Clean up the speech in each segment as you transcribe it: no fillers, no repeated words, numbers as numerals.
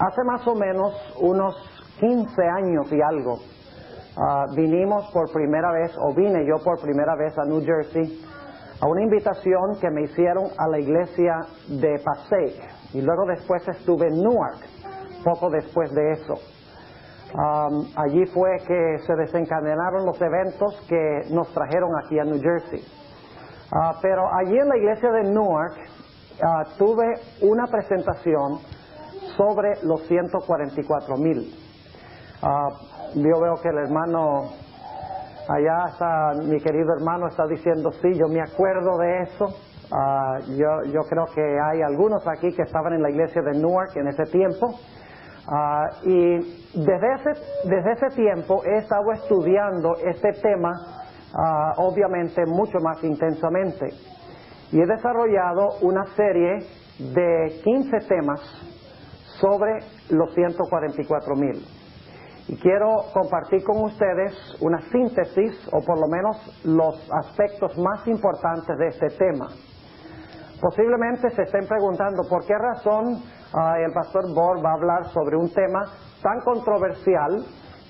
Hace más o menos unos 15 años y algo, vinimos por primera vez, o vine yo por primera vez a New Jersey, a una invitación que me hicieron a la iglesia de Passaic, y luego después estuve en Newark, poco después de eso. Allí fue que se desencadenaron los eventos que nos trajeron aquí a New Jersey. Pero allí en la iglesia de Newark tuve una presentación sobre los 144,000. Yo veo que el hermano, allá está, mi querido hermano está diciendo, sí, yo me acuerdo de eso. Yo creo que hay algunos aquí que estaban en la iglesia de Newark en ese tiempo. Y desde ese tiempo he estado estudiando este tema, obviamente mucho más intensamente. Y he desarrollado una serie de 15 temas sobre los 144,000. Y quiero compartir con ustedes una síntesis, o por lo menos los aspectos más importantes de este tema. Posiblemente se estén preguntando por qué razón el pastor Bohr va a hablar sobre un tema tan controversial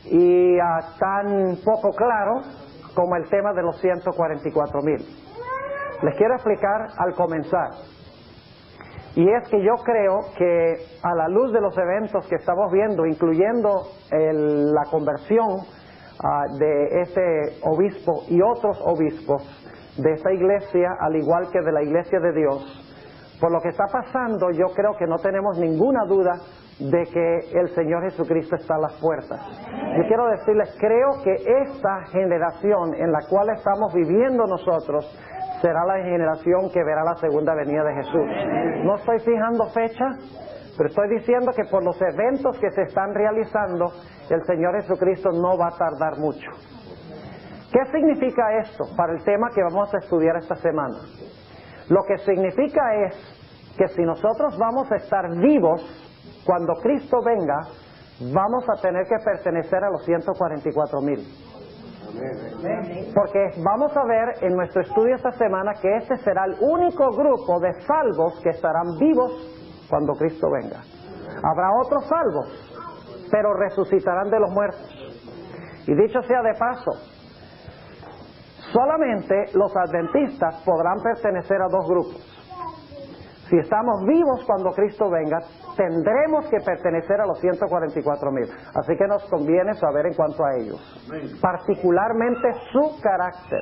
y tan poco claro como el tema de los 144,000. Les quiero explicar al comenzar. Y es que yo creo que a la luz de los eventos que estamos viendo, incluyendo la conversión de este obispo y otros obispos de esta iglesia, al igual que de la iglesia de Dios, por lo que está pasando, yo creo que no tenemos ninguna duda de que el Señor Jesucristo está a las puertas. Yo quiero decirles, creo que esta generación en la cual estamos viviendo nosotros será la generación que verá la segunda venida de Jesús. No estoy fijando fecha, pero estoy diciendo que por los eventos que se están realizando, el Señor Jesucristo no va a tardar mucho. ¿Qué significa esto para el tema que vamos a estudiar esta semana? Lo que significa es que si nosotros vamos a estar vivos cuando Cristo venga, vamos a tener que pertenecer a los 144,000. Porque vamos a ver en nuestro estudio esta semana que este será el único grupo de salvos que estarán vivos cuando Cristo venga. Habrá otros salvos, pero resucitarán de los muertos. Y dicho sea de paso, solamente los adventistas podrán pertenecer a dos grupos. Si estamos vivos cuando Cristo venga, tendremos que pertenecer a los 144,000. Así que nos conviene saber en cuanto a ellos, particularmente su carácter.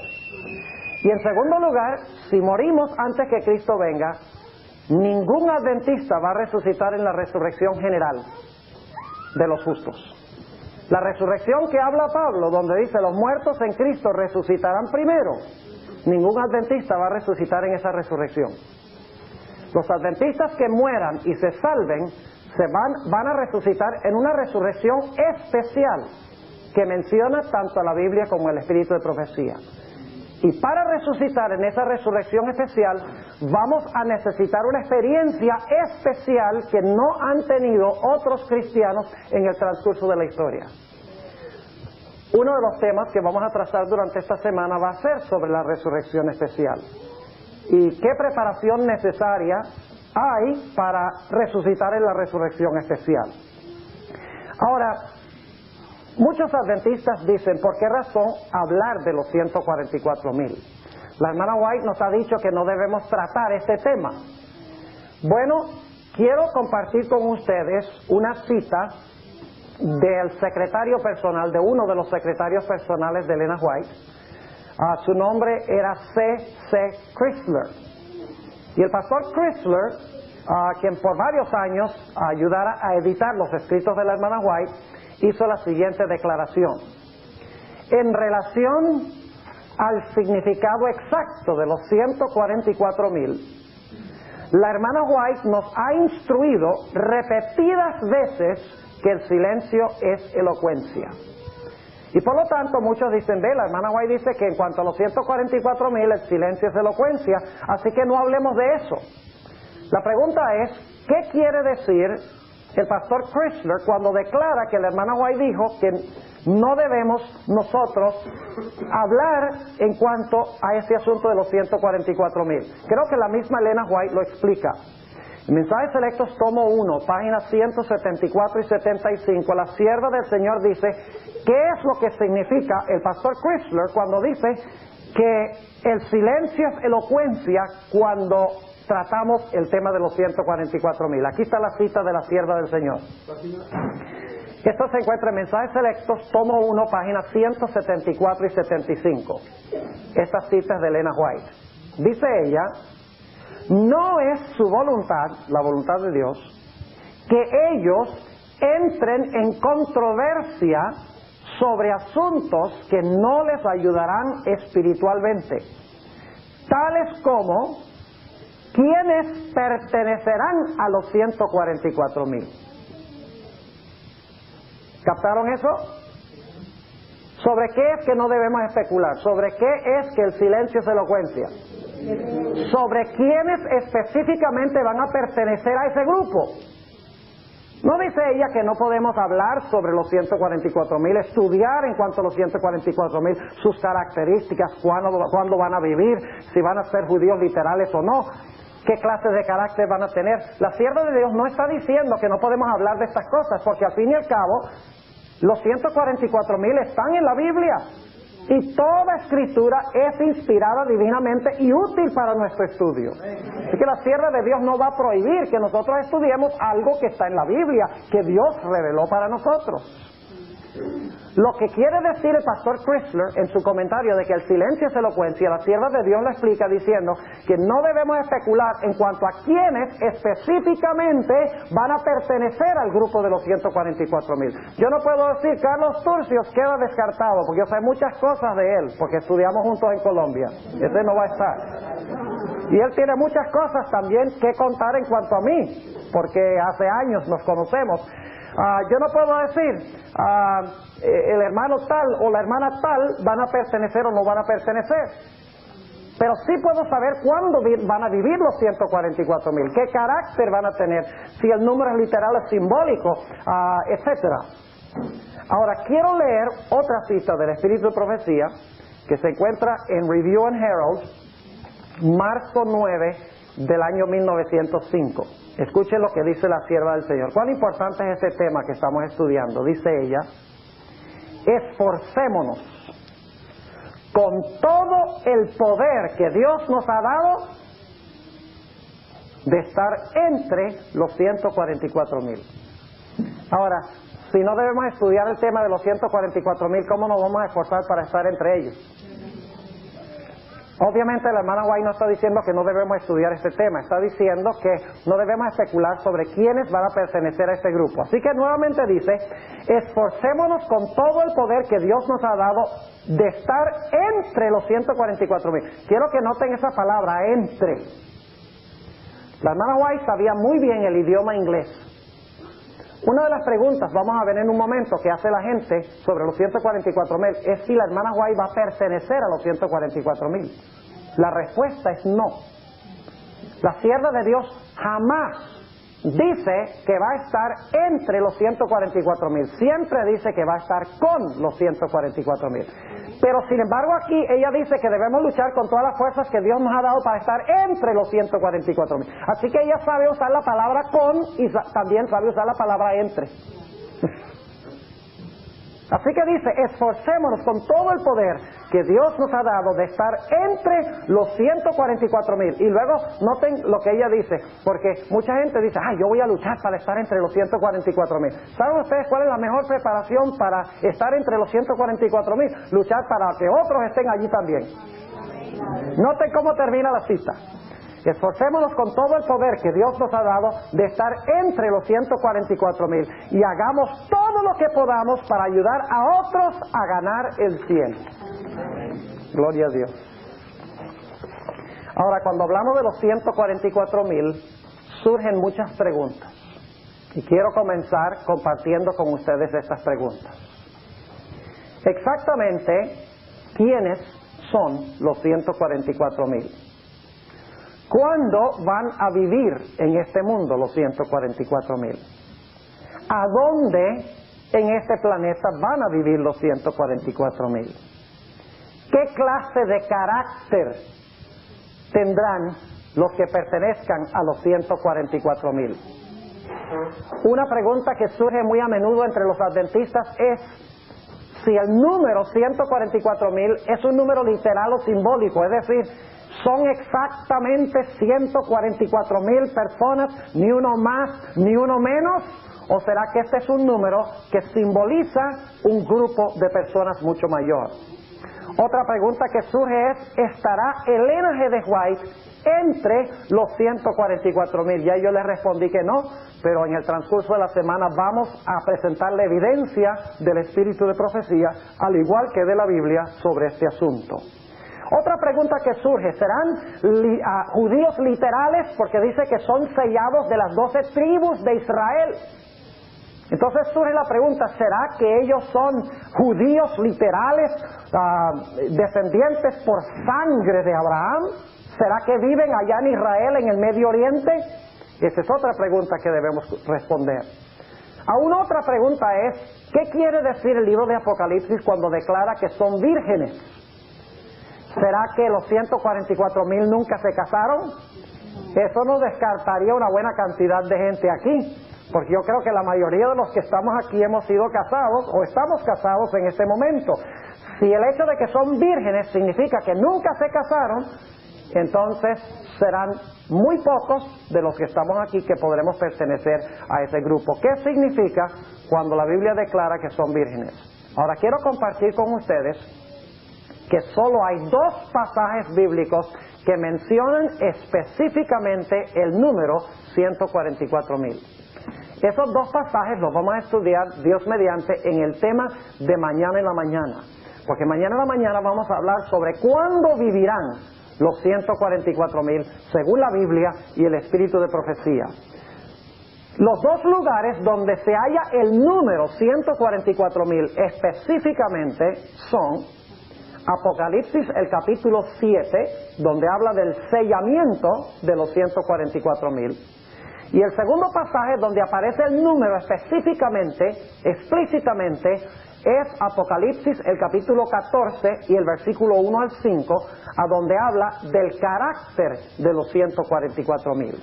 Y en segundo lugar, si morimos antes que Cristo venga, ningún adventista va a resucitar en la resurrección general de los justos. La resurrección que habla Pablo, donde dice los muertos en Cristo resucitarán primero, ningún adventista va a resucitar en esa resurrección. Los adventistas que mueran y se salven van a resucitar en una resurrección especial que menciona tanto la Biblia como el Espíritu de profecía. Y para resucitar en esa resurrección especial vamos a necesitar una experiencia especial que no han tenido otros cristianos en el transcurso de la historia. Uno de los temas que vamos a tratar durante esta semana va a ser sobre la resurrección especial. ¿Y qué preparación necesaria hay para resucitar en la resurrección especial? Ahora, muchos adventistas dicen, ¿por qué razón hablar de los 144,000? La hermana White nos ha dicho que no debemos tratar este tema. Bueno, quiero compartir con ustedes una cita del secretario personal, de uno de los secretarios personales de Elena White. Su nombre era C.C. Chrysler. Y el pastor Chrysler, quien por varios años ayudara a editar los escritos de la hermana White, hizo la siguiente declaración. En relación al significado exacto de los 144,000, la hermana White nos ha instruido repetidas veces que el silencio es elocuencia. Y por lo tanto muchos dicen, la hermana White dice que en cuanto a los 144,000 el silencio es elocuencia, así que no hablemos de eso. La pregunta es, ¿qué quiere decir el pastor Chrysler cuando declara que la hermana White dijo que no debemos nosotros hablar en cuanto a ese asunto de los 144,000? Creo que la misma Elena White lo explica. Mensajes Selectos, tomo 1, páginas 174 y 75, la sierva del Señor dice, ¿qué es lo que significa el pastor Chrysler cuando dice que el silencio es elocuencia cuando tratamos el tema de los 144,000? Aquí está la cita de la sierva del Señor. Esto se encuentra en Mensajes Selectos, tomo 1, páginas 174 y 75. Esta cita es de Elena White. Dice ella, no es su voluntad, la voluntad de Dios, que ellos entren en controversia sobre asuntos que no les ayudarán espiritualmente, tales como quienes pertenecerán a los 144,000. ¿Captaron eso? ¿Sobre qué es que no debemos especular? ¿Sobre qué es que el silencio es elocuencia? Sobre quiénes específicamente van a pertenecer a ese grupo. ¿No dice ella que no podemos hablar sobre los 144,000, estudiar en cuanto a los 144,000, sus características, cuándo van a vivir, si van a ser judíos literales o no, qué clases de carácter van a tener? La sierva de Dios no está diciendo que no podemos hablar de estas cosas, porque al fin y al cabo, los 144,000 están en la Biblia. Y toda escritura es inspirada divinamente y útil para nuestro estudio. Así que la sierva de Dios no va a prohibir que nosotros estudiemos algo que está en la Biblia, que Dios reveló para nosotros. Lo que quiere decir el pastor Chrysler en su comentario de que el silencio es elocuencia, la sierva de Dios lo explica diciendo que no debemos especular en cuanto a quiénes específicamente van a pertenecer al grupo de los 144,000. Yo no puedo decir Carlos Turcios queda descartado, porque yo sé muchas cosas de él, porque estudiamos juntos en Colombia. Ese no va a estar. Y él tiene muchas cosas también que contar en cuanto a mí, porque hace años nos conocemos. Yo no puedo decir el hermano tal o la hermana tal van a pertenecer o no van a pertenecer, pero sí puedo saber cuándo van a vivir los 144,000, qué carácter van a tener, si el número es literal o simbólico, etcétera. Ahora quiero leer otra cita del Espíritu de Profecía que se encuentra en Review and Herald, marzo 9 del año 1905. Escuchen lo que dice la sierva del Señor. ¿Cuán importante es este tema que estamos estudiando? Dice ella, esforcémonos con todo el poder que Dios nos ha dado de estar entre los 144,000. Ahora, si no debemos estudiar el tema de los 144,000, ¿cómo nos vamos a esforzar para estar entre ellos? Obviamente la hermana White no está diciendo que no debemos estudiar este tema, está diciendo que no debemos especular sobre quiénes van a pertenecer a este grupo. Así que nuevamente dice, esforcémonos con todo el poder que Dios nos ha dado de estar entre los 144,000. Quiero que noten esa palabra, entre. La hermana White sabía muy bien el idioma inglés. Una de las preguntas, vamos a ver en un momento, que hace la gente sobre los 144,000 es si la hermana White va a pertenecer a los 144,000. La respuesta es no. La sierva de Dios jamás dice que va a estar entre los 144,000. Siempre dice que va a estar con los 144,000. Pero sin embargo aquí ella dice que debemos luchar con todas las fuerzas que Dios nos ha dado para estar entre los 144,000. Así que ella sabe usar la palabra con y también sabe usar la palabra entre. Así que dice, esforcémonos con todo el poder que Dios nos ha dado de estar entre los 144,000. Y luego noten lo que ella dice, porque mucha gente dice, yo voy a luchar para estar entre los 144,000. ¿Saben ustedes cuál es la mejor preparación para estar entre los 144,000? Luchar para que otros estén allí también. Noten cómo termina la cita. Esforcémonos con todo el poder que Dios nos ha dado de estar entre los 144,000 y hagamos todo lo que podamos para ayudar a otros a ganar el cielo. Gloria a Dios. Ahora, cuando hablamos de los 144,000, surgen muchas preguntas. Y quiero comenzar compartiendo con ustedes estas preguntas. Exactamente, ¿quiénes son los 144,000? ¿Cuándo van a vivir en este mundo los 144,000? ¿A dónde en este planeta van a vivir los 144,000? ¿Qué clase de carácter tendrán los que pertenezcan a los 144,000. Una pregunta que surge muy a menudo entre los adventistas es si el número 144,000 es un número literal o simbólico, es decir, son exactamente 144,000 personas, ni uno más ni uno menos, o será que este es un número que simboliza un grupo de personas mucho mayor. Otra pregunta que surge es, ¿estará Elena G. de White entre los 144,000? Ya yo le respondí que no, pero en el transcurso de la semana vamos a presentar la evidencia del espíritu de profecía, al igual que de la Biblia, sobre este asunto. Otra pregunta que surge, ¿serán judíos literales? Porque dice que son sellados de las 12 tribus de Israel. Entonces surge la pregunta, ¿será que ellos son judíos literales, descendientes por sangre de Abraham? ¿Será que viven allá en Israel, en el Medio Oriente? Esa es otra pregunta que debemos responder. Aún otra pregunta es, ¿qué quiere decir el libro de Apocalipsis cuando declara que son vírgenes? ¿Será que los 144,000 nunca se casaron? Eso nos descartaría una buena cantidad de gente aquí, porque yo creo que la mayoría de los que estamos aquí hemos sido casados o estamos casados en este momento. Si el hecho de que son vírgenes significa que nunca se casaron, entonces serán muy pocos de los que estamos aquí que podremos pertenecer a ese grupo. ¿Qué significa cuando la Biblia declara que son vírgenes? Ahora quiero compartir con ustedes que solo hay 2 pasajes bíblicos que mencionan específicamente el número 144,000. Esos 2 pasajes los vamos a estudiar, Dios mediante, en el tema de mañana en la mañana. Porque mañana en la mañana vamos a hablar sobre cuándo vivirán los 144,000 según la Biblia y el espíritu de profecía. Los 2 lugares donde se halla el número 144,000 específicamente son Apocalipsis, el capítulo 7, donde habla del sellamiento de los 144,000. Y el segundo pasaje donde aparece el número específicamente, explícitamente, es Apocalipsis, el capítulo 14 y el versículo 1 al 5, a donde habla del carácter de los 144,000.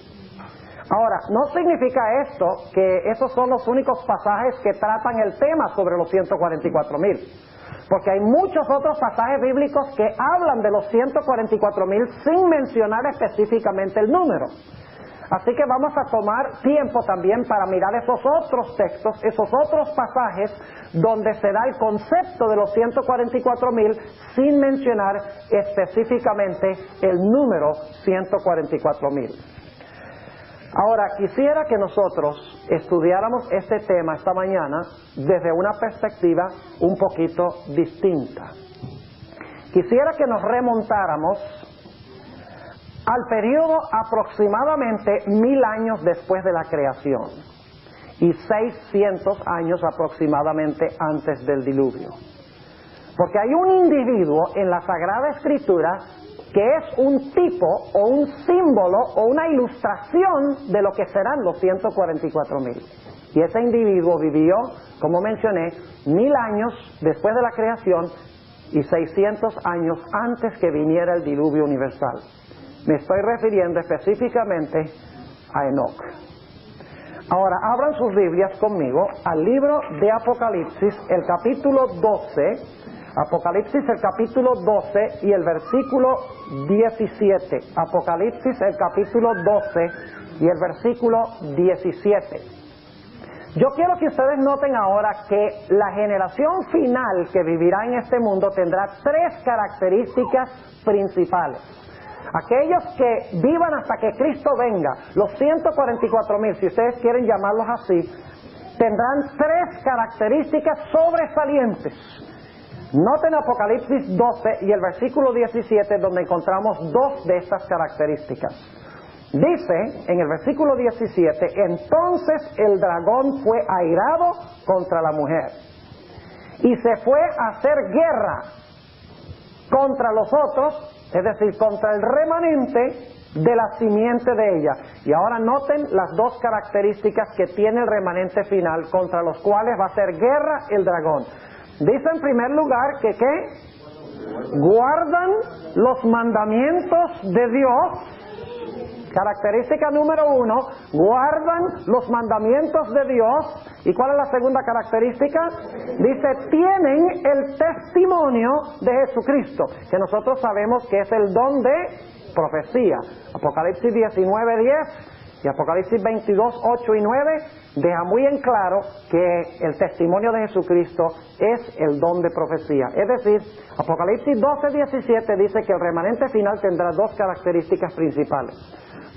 Ahora, no significa esto que esos son los únicos pasajes que tratan el tema sobre los 144,000. Porque hay muchos otros pasajes bíblicos que hablan de los 144,000 sin mencionar específicamente el número. Así que vamos a tomar tiempo también para mirar esos otros textos, esos otros pasajes donde se da el concepto de los 144,000 sin mencionar específicamente el número 144,000. Ahora, quisiera que nosotros estudiáramos este tema esta mañana desde una perspectiva un poquito distinta. Quisiera que nos remontáramos al periodo aproximadamente 1000 años después de la creación y 600 años aproximadamente antes del diluvio. Porque hay un individuo en la Sagrada Escritura que es un tipo o un símbolo o una ilustración de lo que serán los 144,000. Y ese individuo vivió, como mencioné, 1000 años después de la creación y 600 años antes que viniera el diluvio universal. Me estoy refiriendo específicamente a Enoc. Ahora, abran sus Biblias conmigo al libro de Apocalipsis, el capítulo 12, Apocalipsis el capítulo 12 y el versículo 17. Apocalipsis el capítulo 12 y el versículo 17. Yo quiero que ustedes noten ahora que la generación final que vivirá en este mundo tendrá 3 características principales. Aquellos que vivan hasta que Cristo venga, los 144,000, si ustedes quieren llamarlos así, tendrán 3 características sobresalientes. Noten Apocalipsis 12 y el versículo 17, donde encontramos 2 de estas características. Dice en el versículo 17, entonces el dragón fue airado contra la mujer y se fue a hacer guerra contra los otros, es decir, contra el remanente de la simiente de ella. Y ahora noten las 2 características que tiene el remanente final contra los cuales va a hacer guerra el dragón. Dice en primer lugar que ¿qué? Guardan los mandamientos de Dios Característica número 1, guardan los mandamientos de Dios. ¿Y cuál es la segunda característica? Dice, tienen el testimonio de Jesucristo, que nosotros sabemos que es el don de profecía. Apocalipsis 19:10 y Apocalipsis 22:8 y 9 deja muy en claro que el testimonio de Jesucristo es el don de profecía. Es decir, Apocalipsis 12:17 dice que el remanente final tendrá dos características principales.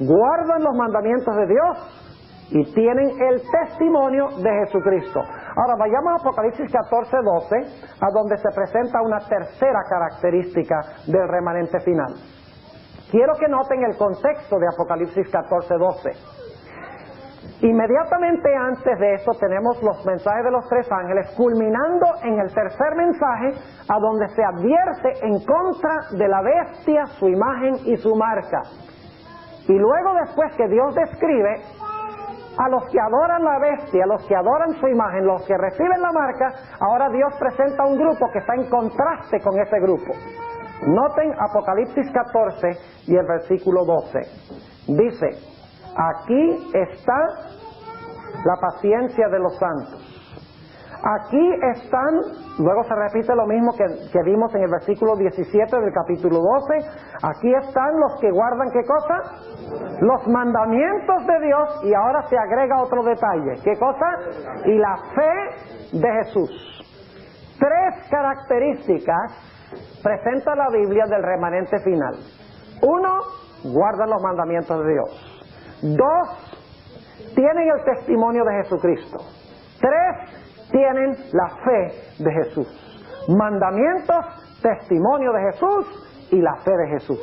Guardan los mandamientos de Dios y tienen el testimonio de Jesucristo. Ahora vayamos a Apocalipsis 14:12, a donde se presenta una tercera característica del remanente final. Quiero que noten el contexto de Apocalipsis 14:12. Inmediatamente antes de eso tenemos los mensajes de los tres ángeles, culminando en el tercer mensaje, a donde se advierte en contra de la bestia, su imagen y su marca. Y luego, después que Dios describe a los que adoran la bestia, a los que adoran su imagen, los que reciben la marca, ahora Dios presenta un grupo que está en contraste con ese grupo. Noten Apocalipsis 14 y el versículo 12. Dice, aquí está la paciencia de los santos. Aquí están, luego se repite lo mismo que vimos en el versículo 17 del capítulo 12. Aquí están los que guardan, ¿qué cosa? Los mandamientos de Dios, y ahora se agrega otro detalle. ¿Qué cosa? Y la fe de Jesús. Tres características presenta la Biblia del remanente final. 1, guardan los mandamientos de Dios. 2, tienen el testimonio de Jesucristo. 3, tienen la fe de Jesús. Mandamientos, testimonio de Jesús y la fe de Jesús.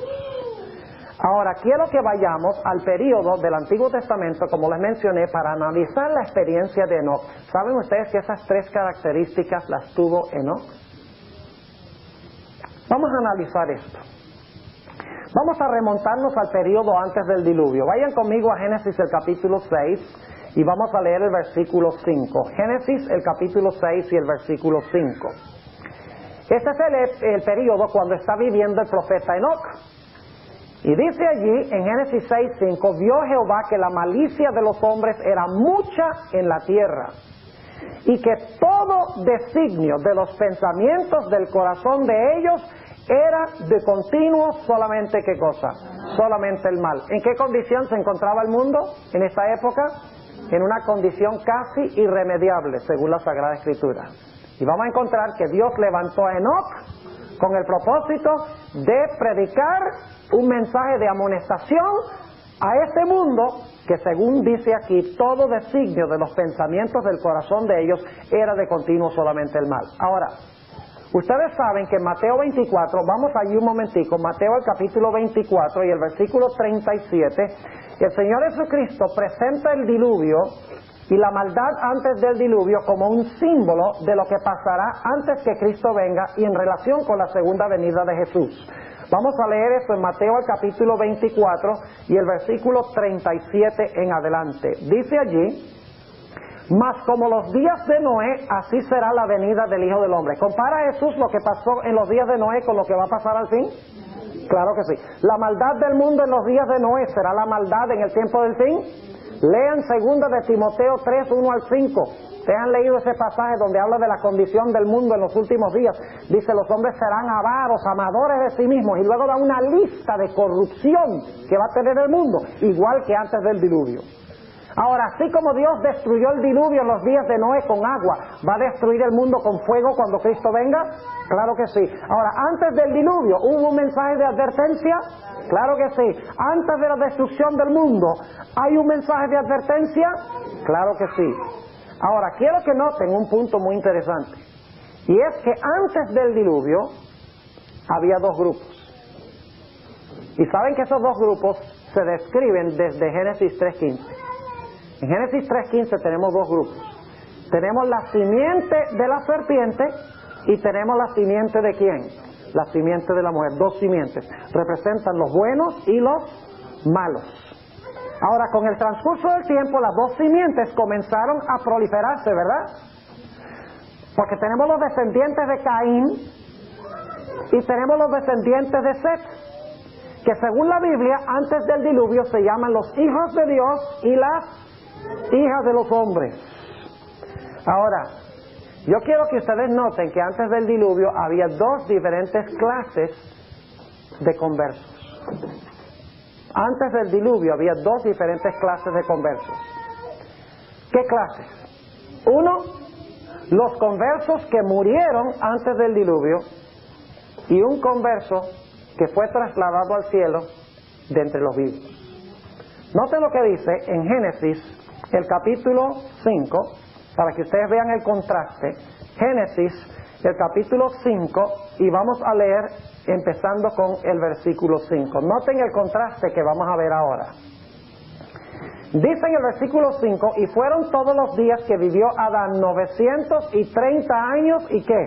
Ahora quiero que vayamos al período del Antiguo Testamento, como les mencioné, para analizar la experiencia de Enoc. ¿Saben ustedes que esas tres características las tuvo Enoc? Vamos a analizar esto. Vamos a remontarnos al periodo antes del diluvio. Vayan conmigo a Génesis el capítulo 6 y vamos a leer el versículo 5. Génesis el capítulo 6 y el versículo 5. Este es el periodo cuando está viviendo el profeta Enoc. Y dice allí en Génesis 6:5, vio Jehová que la malicia de los hombres era mucha en la tierra, y que todo designio de los pensamientos del corazón de ellos era de continuo solamente, ¿qué cosa? Solamente el mal. ¿En qué condición se encontraba el mundo en esta época? En una condición casi irremediable, según la Sagrada Escritura. Y vamos a encontrar que Dios levantó a Enoc con el propósito de predicar un mensaje de amonestación a este mundo, que según dice aquí, todo designio de los pensamientos del corazón de ellos era de continuo solamente el mal. Ahora, ustedes saben que en Mateo 24, vamos allí un momentico, Mateo el capítulo 24 y el versículo 37, el Señor Jesucristo presenta el diluvio y la maldad antes del diluvio como un símbolo de lo que pasará antes que Cristo venga y en relación con la segunda venida de Jesús. Vamos a leer esto en Mateo el capítulo 24 y el versículo 37 en adelante. Dice allí, mas como los días de Noé, así será la venida del Hijo del Hombre. ¿Compara Jesús lo que pasó en los días de Noé con lo que va a pasar al fin? Claro que sí. La maldad del mundo en los días de Noé será la maldad en el tiempo del fin. Lean 2 de Timoteo 3, 1 al 5. Ustedes han leído ese pasaje donde habla de la condición del mundo en los últimos días. Dice, los hombres serán avaros, amadores de sí mismos, y luego da una lista de corrupción que va a tener el mundo, igual que antes del diluvio. Ahora, así como Dios destruyó el diluvio en los días de Noé con agua, ¿va a destruir el mundo con fuego cuando Cristo venga? Claro que sí. Ahora, antes del diluvio, ¿hubo un mensaje de advertencia? Claro que sí. Antes de la destrucción del mundo, ¿hay un mensaje de advertencia? Claro que sí. Ahora, quiero que noten un punto muy interesante. Y es que antes del diluvio, había dos grupos. Y saben que esos dos grupos se describen desde Génesis 3:15. En Génesis 3:15 tenemos dos grupos. Tenemos la simiente de la serpiente y tenemos la simiente de ¿quién? La simiente de la mujer. Dos simientes. Representan los buenos y los malos. Ahora, con el transcurso del tiempo, las dos simientes comenzaron a proliferarse, ¿verdad? Porque tenemos los descendientes de Caín y tenemos los descendientes de Set. que según la Biblia, antes del diluvio se llaman los hijos de Dios y las hijas de los hombres. Ahora, yo quiero que ustedes noten que antes del diluvio había dos diferentes clases de conversos. Antes del diluvio había dos diferentes clases de conversos. ¿Qué clases? Uno, los conversos que murieron antes del diluvio, y un converso que fue trasladado al cielo de entre los vivos. Noten lo que dice en Génesis, el capítulo 5, para que ustedes vean el contraste. Génesis, el capítulo 5, y vamos a leer empezando con el versículo 5. Noten el contraste que vamos a ver ahora. Dice en el versículo 5, y fueron todos los días que vivió Adán 930 años, ¿y qué?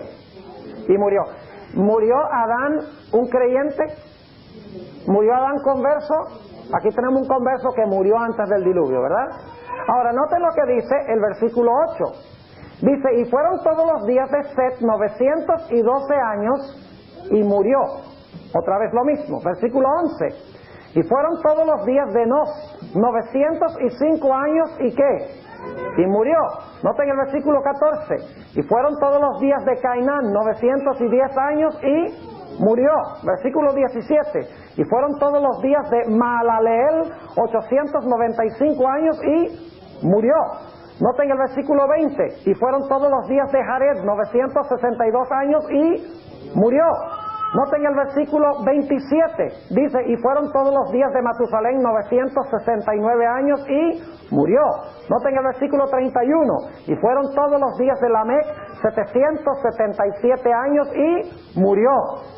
Y murió. ¿Murió Adán un creyente? ¿Murió Adán converso? Aquí tenemos un converso que murió antes del diluvio, ¿verdad? Ahora, noten lo que dice el versículo 8. Dice, y fueron todos los días de Set 912 años, y murió. Otra vez lo mismo, versículo 11. Y fueron todos los días de Nos 905 años, ¿y qué? Y murió. Noten el versículo 14. Y fueron todos los días de Cainán 910 años, y murió. Versículo 17. Y fueron todos los días de Mahalaleel 895 años, y murió. Noten el versículo 20. Y fueron todos los días de Jared 962 años, y murió. Noten el versículo 27, dice, y fueron todos los días de Matusalén 969 años, y murió. Noten el versículo 31, y fueron todos los días de Lamec 777 años, y murió.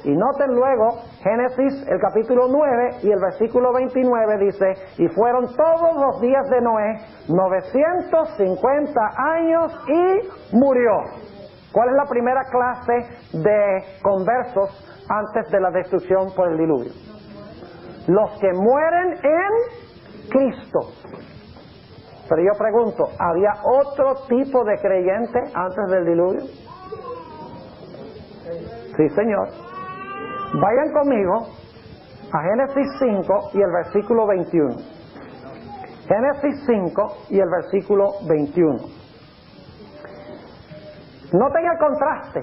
Y noten luego Génesis, el capítulo 9 y el versículo 29 dice, y fueron todos los días de Noé 950 años, y murió. ¿Cuál es la primera clase de conversos antes de la destrucción por el diluvio? Los que mueren en Cristo. Pero yo pregunto, ¿había otro tipo de creyente antes del diluvio? Sí, Señor. Vayan conmigo a Génesis 5 y el versículo 21. Génesis 5 y el versículo 21. Noten el contraste.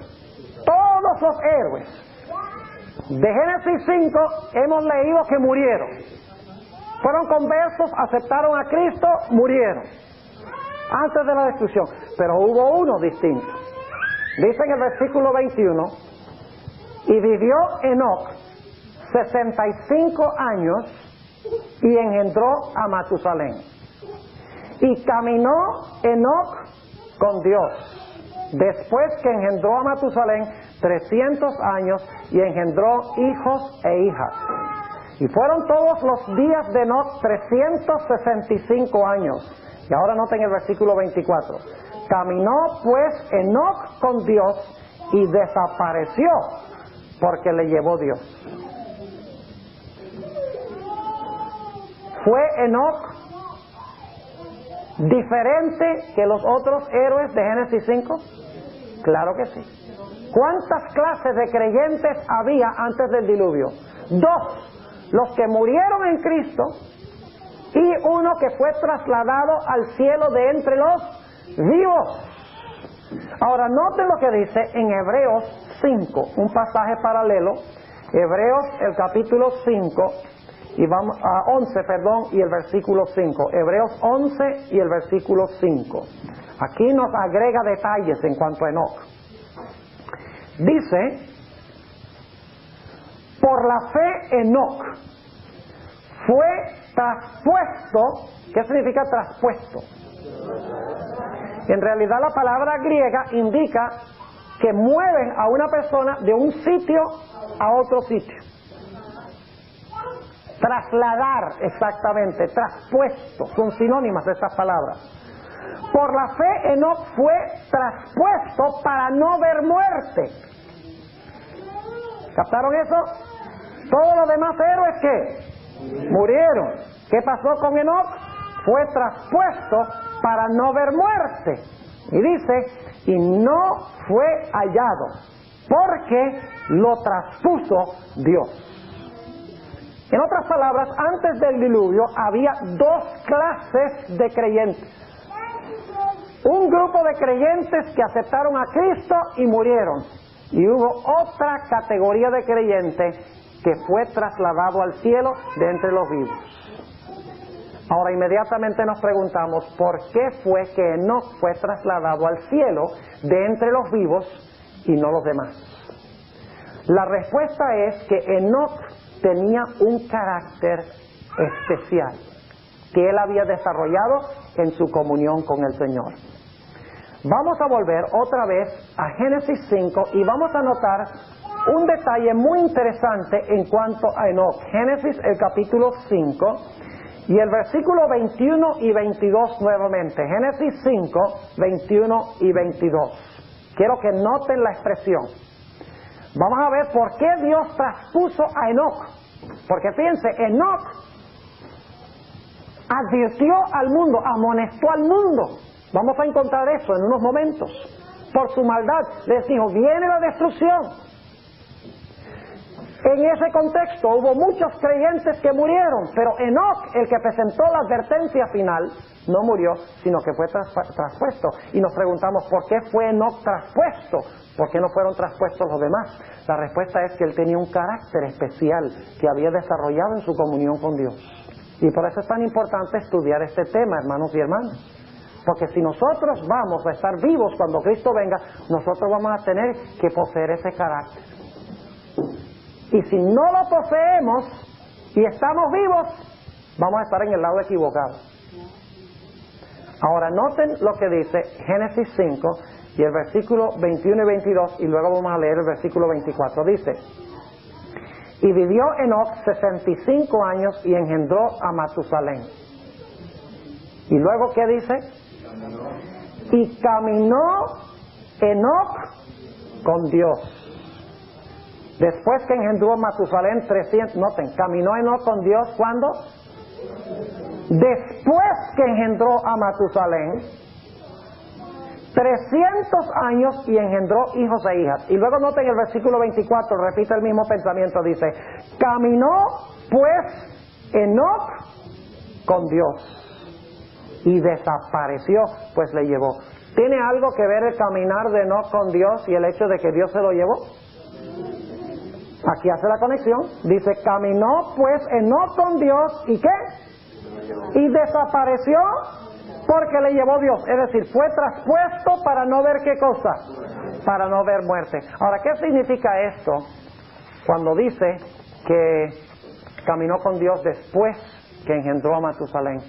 Todos los héroes de Génesis 5 hemos leído que murieron. Fueron conversos, aceptaron a Cristo, murieron antes de la destrucción. Pero hubo uno distinto. Dice en el versículo 21, y vivió Enoc 65 años y engendró a Matusalén. Y caminó Enoc con Dios, después que engendró a Matusalén 300 años y engendró hijos e hijas. Y fueron todos los días de Enoc 365 años. Y ahora noten el versículo 24. Caminó pues Enoc con Dios y desapareció porque le llevó Dios. ¿Fue Enoc diferente que los otros héroes de Génesis 5? Claro que sí. ¿Cuántas clases de creyentes había antes del diluvio? Dos, los que murieron en Cristo, y uno que fue trasladado al cielo de entre los vivos. Ahora noten lo que dice en Hebreos 5, un pasaje paralelo. Hebreos el capítulo 5 y vamos a 11, perdón, y el versículo 5. Hebreos 11 y el versículo 5. Aquí nos agrega detalles en cuanto a Enoc. Dice, por la fe Enoc fue traspuesto. ¿Qué significa traspuesto? En realidad la palabra griega indica que mueven a una persona de un sitio a otro sitio. Trasladar, exactamente, traspuesto, son sinónimas de estas palabras. Por la fe Enoc fue traspuesto para no ver muerte. ¿Captaron eso? Todos los demás héroes que murieron. ¿Qué pasó con Enoc? Fue traspuesto para no ver muerte. Y dice, y no fue hallado, porque lo traspuso Dios. En otras palabras, antes del diluvio había dos clases de creyentes. Un grupo de creyentes que aceptaron a Cristo y murieron. Y hubo otra categoría de creyentes que fue trasladado al cielo de entre los vivos. Ahora inmediatamente nos preguntamos, ¿por qué fue que Enoc fue trasladado al cielo de entre los vivos y no los demás? La respuesta es que Enoc tenía un carácter especial que él había desarrollado en su comunión con el Señor. Vamos a volver otra vez a Génesis 5 y vamos a notar un detalle muy interesante en cuanto a Enoc. Génesis, el capítulo 5 y el versículo 21 y 22 nuevamente. Génesis 5, 21 y 22. Quiero que noten la expresión. Vamos a ver por qué Dios traspuso a Enoc. Porque fíjense, Enoc advirtió al mundo, amonestó al mundo. Vamos a encontrar eso en unos momentos. Por su maldad les dijo, viene la destrucción. En ese contexto hubo muchos creyentes que murieron, pero Enoc, el que presentó la advertencia final, no murió, sino que fue traspuesto. Y nos preguntamos, ¿por qué fue Enoc traspuesto? ¿Por qué no fueron traspuestos los demás? La respuesta es que él tenía un carácter especial que había desarrollado en su comunión con Dios. Y por eso es tan importante estudiar este tema, hermanos y hermanas. Porque si nosotros vamos a estar vivos cuando Cristo venga, nosotros vamos a tener que poseer ese carácter. Y si no lo poseemos y estamos vivos, vamos a estar en el lado equivocado. Ahora noten lo que dice Génesis 5 y el versículo 21 y 22, y luego vamos a leer el versículo 24. Dice, y vivió Enoc 65 años y engendró a Matusalén. Y luego, ¿qué dice? Y caminó Enoc con Dios. Después que engendró a Matusalén 300, noten, caminó Enoc con Dios, ¿cuándo? Después que engendró a Matusalén 300 años y engendró hijos e hijas. Y luego noten el versículo 24, repite el mismo pensamiento, dice, caminó pues Enoc con Dios y desapareció, pues le llevó. ¿Tiene algo que ver el caminar de Enoc con Dios y el hecho de que Dios se lo llevó? Aquí hace la conexión. Dice, caminó pues Enoc con Dios, ¿y qué? Y desapareció porque le llevó Dios. Es decir, fue traspuesto para no ver ¿qué cosa? Para no ver muerte. Ahora, ¿qué significa esto? Cuando dice que caminó con Dios después que engendró a Matusalén.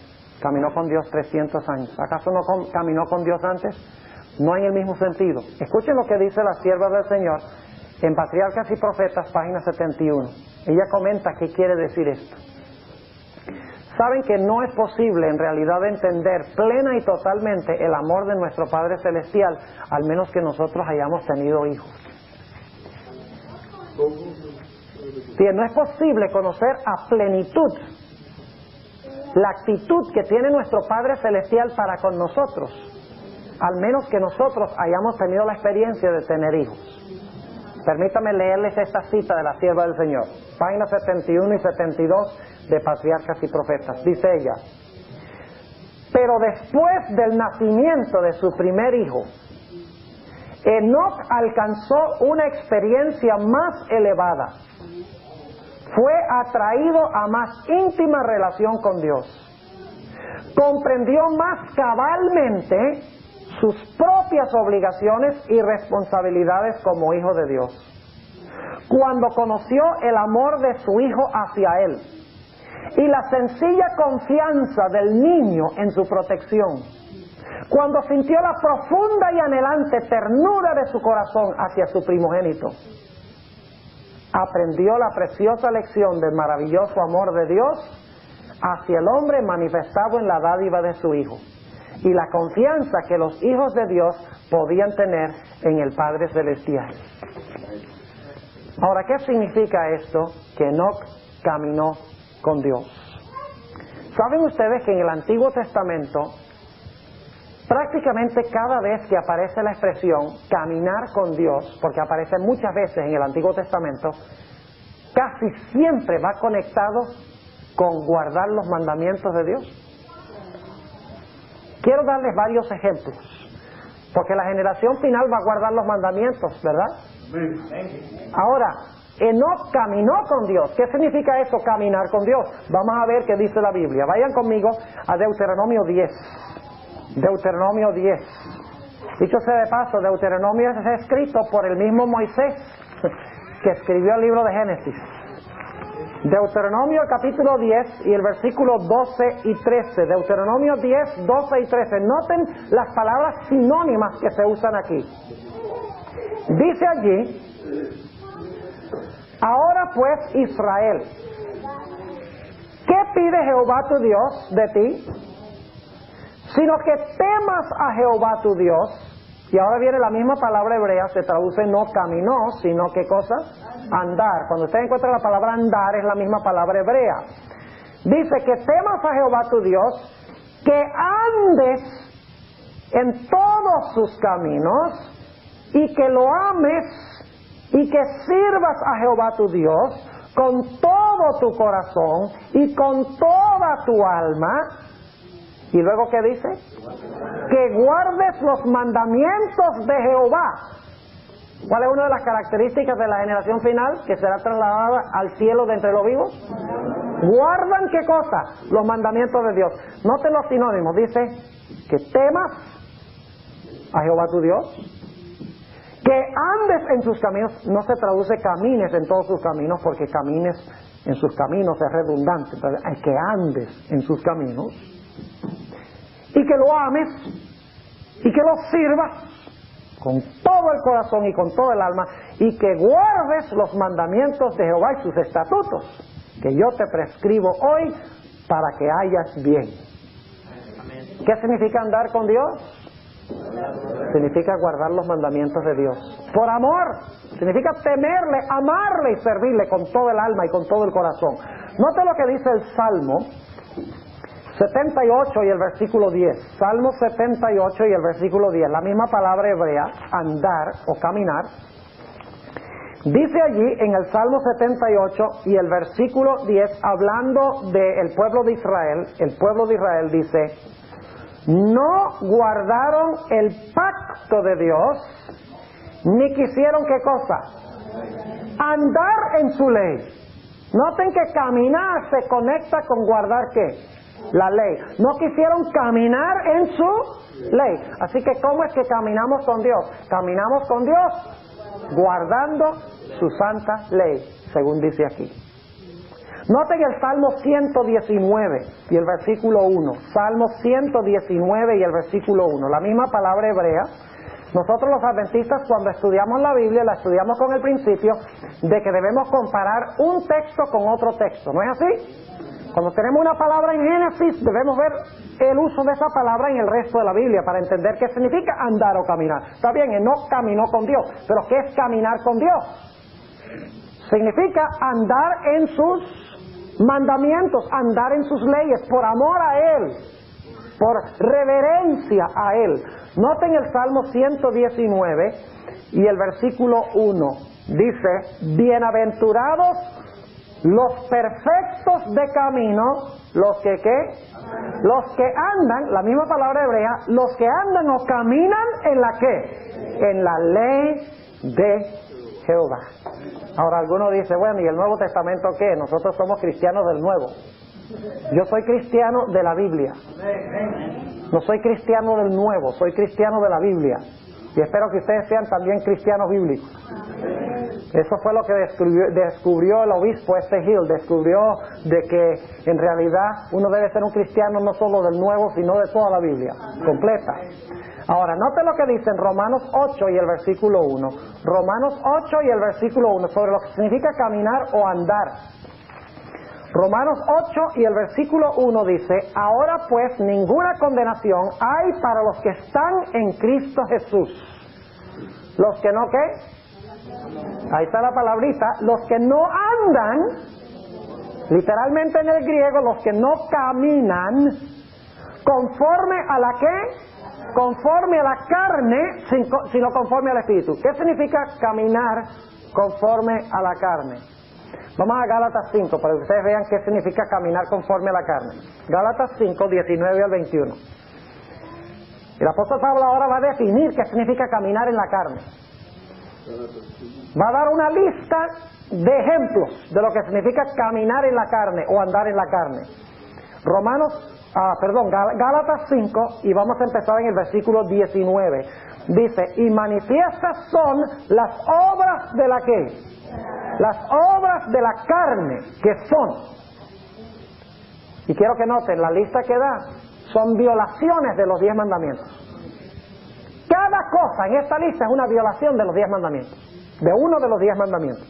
Caminó con Dios 300 años. ¿Acaso no caminó con Dios antes? No en el mismo sentido. Escuchen lo que dice la sierva del Señor en Patriarcas y Profetas, página 71. Ella comenta qué quiere decir esto. Saben que no es posible en realidad entender plena y totalmente el amor de nuestro Padre Celestial, al menos que nosotros hayamos tenido hijos. Bien, no es posible conocer a plenitud la actitud que tiene nuestro Padre Celestial para con nosotros, al menos que nosotros hayamos tenido la experiencia de tener hijos. Permítame leerles esta cita de la sierva del Señor, páginas 71 y 72 de Patriarcas y Profetas. Dice ella, pero después del nacimiento de su primer hijo, Enoc alcanzó una experiencia más elevada. Fue atraído a más íntima relación con Dios. Comprendió más cabalmente sus propias obligaciones y responsabilidades como hijo de Dios. Cuando conoció el amor de su hijo hacia él y la sencilla confianza del niño en su protección, cuando sintió la profunda y anhelante ternura de su corazón hacia su primogénito, aprendió la preciosa lección del maravilloso amor de Dios hacia el hombre manifestado en la dádiva de su Hijo y la confianza que los hijos de Dios podían tener en el Padre Celestial. Ahora, ¿qué significa esto? Que Enoc caminó con Dios. ¿Saben ustedes que en el Antiguo Testamento prácticamente cada vez que aparece la expresión caminar con Dios, porque aparece muchas veces en el Antiguo Testamento, casi siempre va conectado con guardar los mandamientos de Dios. Quiero darles varios ejemplos, porque la generación final va a guardar los mandamientos, ¿verdad? Ahora, Enoc caminó con Dios. ¿Qué significa eso, caminar con Dios? Vamos a ver qué dice la Biblia. Vayan conmigo a Deuteronomio 10. Deuteronomio 10. Dicho sea de paso, Deuteronomio es escrito por el mismo Moisés que escribió el libro de Génesis. Deuteronomio capítulo 10 y el versículo 12 y 13. Deuteronomio 10, 12 y 13. Noten las palabras sinónimas que se usan aquí. Dice allí: ahora pues, Israel, ¿qué pide Jehová tu Dios de ti? Sino que temas a Jehová tu Dios. Y ahora viene la misma palabra hebrea, se traduce no caminó, sino ¿qué cosa? Andar. Cuando usted encuentra la palabra andar, es la misma palabra hebrea. Dice que temas a Jehová tu Dios, que andes en todos sus caminos, y que lo ames, y que sirvas a Jehová tu Dios con todo tu corazón y con toda tu alma. ¿Y luego qué dice? Que guardes los mandamientos de Jehová. ¿Cuál es una de las características de la generación final que será trasladada al cielo de entre los vivos? ¿Guardan qué cosa? Los mandamientos de Dios. Noten los sinónimos. Dice que temas a Jehová tu Dios, que andes en sus caminos. No se traduce camines en todos sus caminos, porque camines en sus caminos es redundante. Entonces, hay que andes en sus caminos, y que lo ames, y que lo sirvas con todo el corazón y con todo el alma, y que guardes los mandamientos de Jehová y sus estatutos, que yo te prescribo hoy para que hayas bien. ¿Qué significa andar con Dios? Significa guardar los mandamientos de Dios. Por amor. Significa temerle, amarle y servirle con todo el alma y con todo el corazón. Note lo que dice el Salmo 78 y el versículo 10. Salmo 78 y el versículo 10. La misma palabra hebrea, andar o caminar. Dice allí en el Salmo 78 y el versículo 10, hablando del pueblo de Israel, el pueblo de Israel dice: no guardaron el pacto de Dios, ni quisieron ¿qué cosa? Andar en su ley. Noten que caminar se conecta con guardar ¿qué? La ley. No quisieron caminar en su ley. Así que ¿cómo es que caminamos con Dios? Caminamos con Dios guardando su santa ley, según dice aquí. Noten el Salmo 119 y el versículo 1. Salmo 119 y el versículo 1. La misma palabra hebrea. Nosotros los adventistas, cuando estudiamos la Biblia, la estudiamos con el principio de que debemos comparar un texto con otro texto. ¿No es así? Cuando tenemos una palabra en Génesis, debemos ver el uso de esa palabra en el resto de la Biblia para entender qué significa andar o caminar. Está bien, Enoc caminó con Dios, pero ¿qué es caminar con Dios? Significa andar en sus mandamientos, andar en sus leyes, por amor a Él, por reverencia a Él. Noten el Salmo 119 y el versículo 1. Dice: bienaventurados los perfectos de camino, los que ¿qué? Los que andan, la misma palabra hebrea, los que andan o caminan en la ¿qué? En la ley de Jehová. Ahora alguno dice: bueno, ¿y el Nuevo Testamento qué? Nosotros somos cristianos del Nuevo. Yo soy cristiano de la Biblia. No soy cristiano del Nuevo, soy cristiano de la Biblia. Y espero que ustedes sean también cristianos bíblicos. Eso fue lo que descubrió el obispo Hill. Descubrió de que en realidad uno debe ser un cristiano no solo del Nuevo, sino de toda la Biblia, completa. Ahora, note lo que dice en Romanos 8 y el versículo 1. Romanos 8 y el versículo 1, sobre lo que significa caminar o andar. Romanos 8 y el versículo 1 dice: ahora pues ninguna condenación hay para los que están en Cristo Jesús. ¿Los que no qué? Ahí está la palabrita. Los que no andan, literalmente en el griego, los que no caminan conforme a la ¿qué? Conforme a la carne, sino conforme al Espíritu. ¿Qué significa caminar conforme a la carne? Vamos a Gálatas 5 para que ustedes vean qué significa caminar conforme a la carne. Gálatas 5, 19 al 21. El apóstol Pablo ahora va a definir qué significa caminar en la carne. Va a dar una lista de ejemplos de lo que significa caminar en la carne o andar en la carne. Gálatas 5, y vamos a empezar en el versículo 19. Dice, y manifiestas son las obras de la ¿qué? Las obras de la carne, que son, y quiero que noten, la lista que da, son violaciones de los 10 mandamientos. Cada cosa en esta lista es una violación de los 10 mandamientos, de uno de los 10 mandamientos.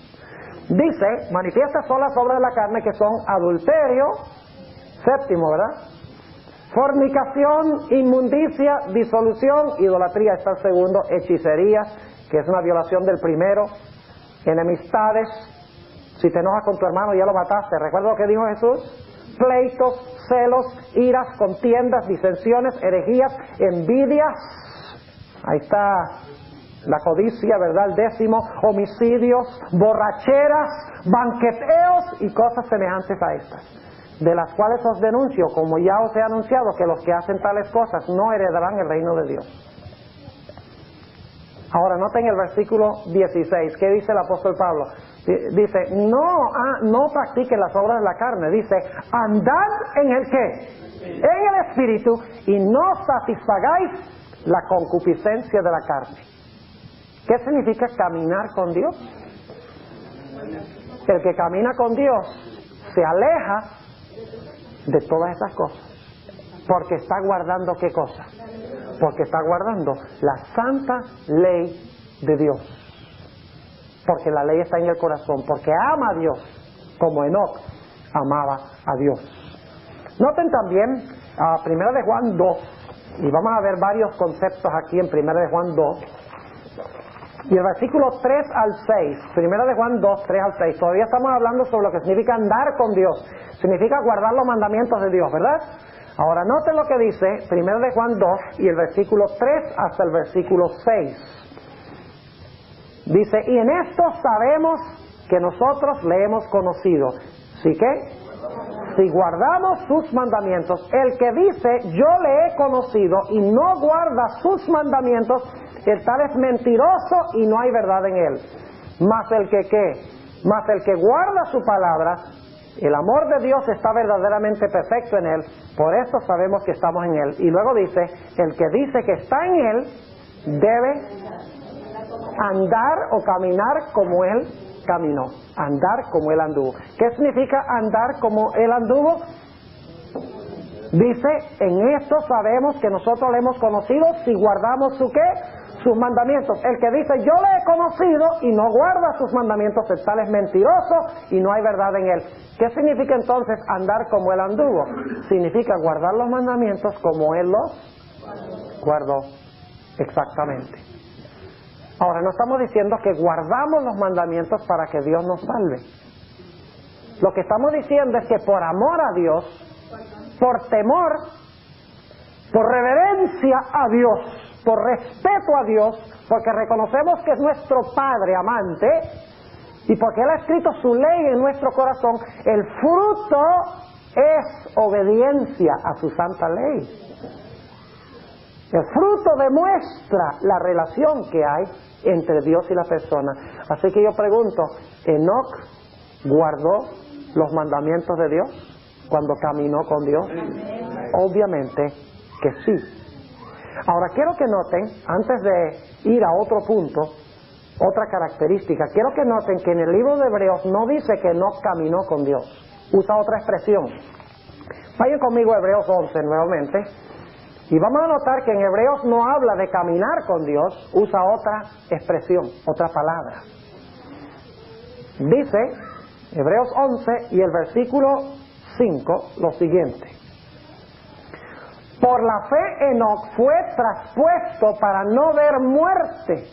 Dice, manifiestas son las obras de la carne, que son adulterio, séptimo, ¿verdad? Fornicación, inmundicia, disolución, idolatría, está el segundo, hechicería, que es una violación del primero, enemistades, si te enojas con tu hermano ya lo mataste, ¿recuerda lo que dijo Jesús? Pleitos, celos, iras, contiendas, disensiones, herejías, envidias, ahí está la codicia, ¿verdad? El décimo, homicidios, borracheras, banqueteos y cosas semejantes a estas, de las cuales os denuncio, como ya os he anunciado, que los que hacen tales cosas no heredarán el reino de Dios. Ahora noten el versículo 16, ¿qué dice el apóstol Pablo? Dice, no practiquen las obras de la carne, dice, andad en el ¿qué? En el Espíritu, y no satisfagáis la concupiscencia de la carne. ¿Qué significa caminar con Dios? El que camina con Dios se aleja de todas esas cosas, porque está guardando ¿qué cosa? Porque está guardando la santa ley de Dios, porque la ley está en el corazón, porque ama a Dios, como Enoc amaba a Dios. Noten también a 1 de Juan 2, y vamos a ver varios conceptos aquí en 1 de Juan 2, y el versículo 3 al 6, 1 de Juan 2, 3 al 6, todavía estamos hablando sobre lo que significa andar con Dios, significa guardar los mandamientos de Dios, ¿verdad? Ahora noten lo que dice 1 de Juan 2 y el versículo 3 hasta el versículo 6. Dice, y en esto sabemos que nosotros le hemos conocido. ¿Sí qué? Si guardamos sus mandamientos. El que dice, yo le he conocido y no guarda sus mandamientos, el tal es mentiroso y no hay verdad en él. Mas el que ¿qué? Mas el que guarda su palabra, el amor de Dios está verdaderamente perfecto en él, por eso sabemos que estamos en él. Y luego dice, el que dice que está en él, debe andar o caminar como él caminó, andar como él anduvo. ¿Qué significa andar como él anduvo? Dice, en esto sabemos que nosotros le hemos conocido si guardamos su ¿qué? Sus mandamientos. El que dice, yo le he conocido y no guarda sus mandamientos, el tal es mentiroso y no hay verdad en él. ¿Qué significa entonces andar como él anduvo? Significa guardar los mandamientos como él los guardó. Exactamente. Ahora, no estamos diciendo que guardamos los mandamientos para que Dios nos salve. Lo que estamos diciendo es que por amor a Dios, por temor, por reverencia a Dios, por respeto a Dios, porque reconocemos que es nuestro Padre amante y porque Él ha escrito su ley en nuestro corazón, el fruto es obediencia a su santa ley. El fruto demuestra la relación que hay entre Dios y la persona. Así que yo pregunto, ¿Enoc guardó los mandamientos de Dios cuando caminó con Dios? Obviamente que sí. Ahora quiero que noten, antes de ir a otro punto, otra característica, quiero que noten que en el libro de Hebreos no dice que Enoc caminó con Dios, usa otra expresión. Vayan conmigo a Hebreos 11 nuevamente, y vamos a notar que en Hebreos no habla de caminar con Dios, usa otra expresión, otra palabra. Dice, Hebreos 11 y el versículo 5, lo siguiente. Por la fe Enoc fue traspuesto para no ver muerte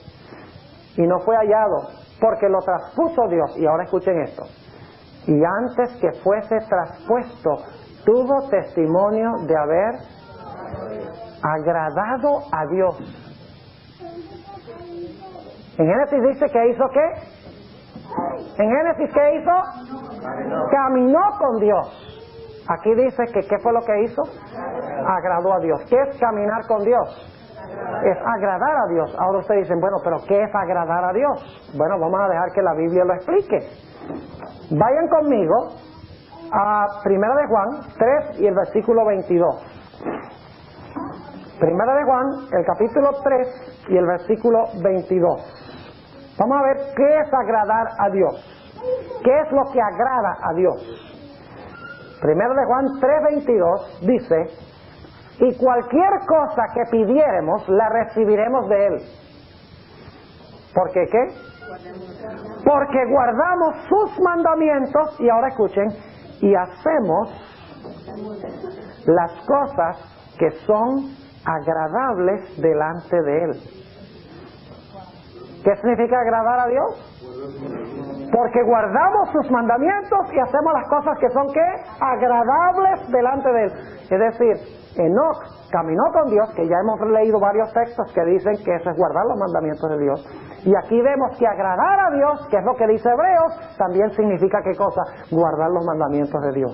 y no fue hallado, porque lo traspuso Dios. Y ahora escuchen esto. Y antes que fuese traspuesto, tuvo testimonio de haber agradado a Dios. En Génesis dice que hizo ¿qué? En Génesis, ¿qué hizo? Caminó con Dios. Aquí dice que ¿qué fue lo que hizo? Agradó a Dios. ¿Qué es caminar con Dios? Es agradar a Dios. Ahora ustedes dicen, bueno, pero ¿qué es agradar a Dios? Bueno, vamos a dejar que la Biblia lo explique. Vayan conmigo a 1 de Juan 3 y el versículo 22. 1 de Juan, el capítulo 3 y el versículo 22. Vamos a ver qué es agradar a Dios. ¿Qué es lo que agrada a Dios? 1 de Juan 3:22 dice: y cualquier cosa que pidiéremos la recibiremos de Él. ¿Por qué qué? Porque guardamos sus mandamientos, y ahora escuchen, y hacemos las cosas que son agradables delante de Él. ¿Qué significa agradar a Dios? Porque guardamos sus mandamientos y hacemos las cosas que son ¿qué? Agradables delante de Él. Es decir, Enoc caminó con Dios, que ya hemos leído varios textos que dicen que eso es guardar los mandamientos de Dios. Y aquí vemos que agradar a Dios, que es lo que dice Hebreos, también significa ¿qué cosa? Guardar los mandamientos de Dios.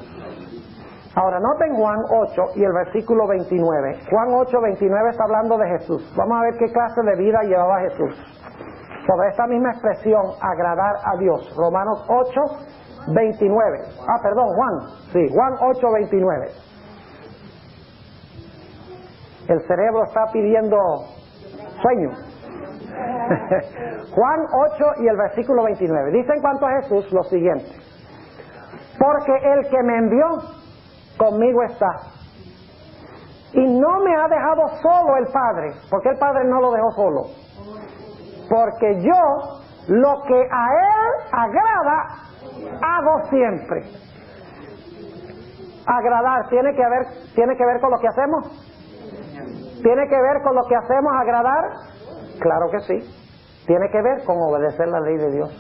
Ahora noten Juan 8 y el versículo 29. Juan 8:29 está hablando de Jesús. Vamos a ver qué clase de vida llevaba Jesús. Sobre esta misma expresión, agradar a Dios. Romanos 8:29. Juan 8:29. El cerebro está pidiendo sueño. Juan 8 y el versículo 29. Dice en cuanto a Jesús lo siguiente: porque el que me envió conmigo está, y no me ha dejado solo el Padre. ¿Por qué el Padre no lo dejó solo? Porque yo lo que a Él agrada hago siempre. Agradar tiene que ver con lo que hacemos. ¿Tiene que ver con lo que hacemos agradar? Claro que sí. Tiene que ver con obedecer la ley de Dios.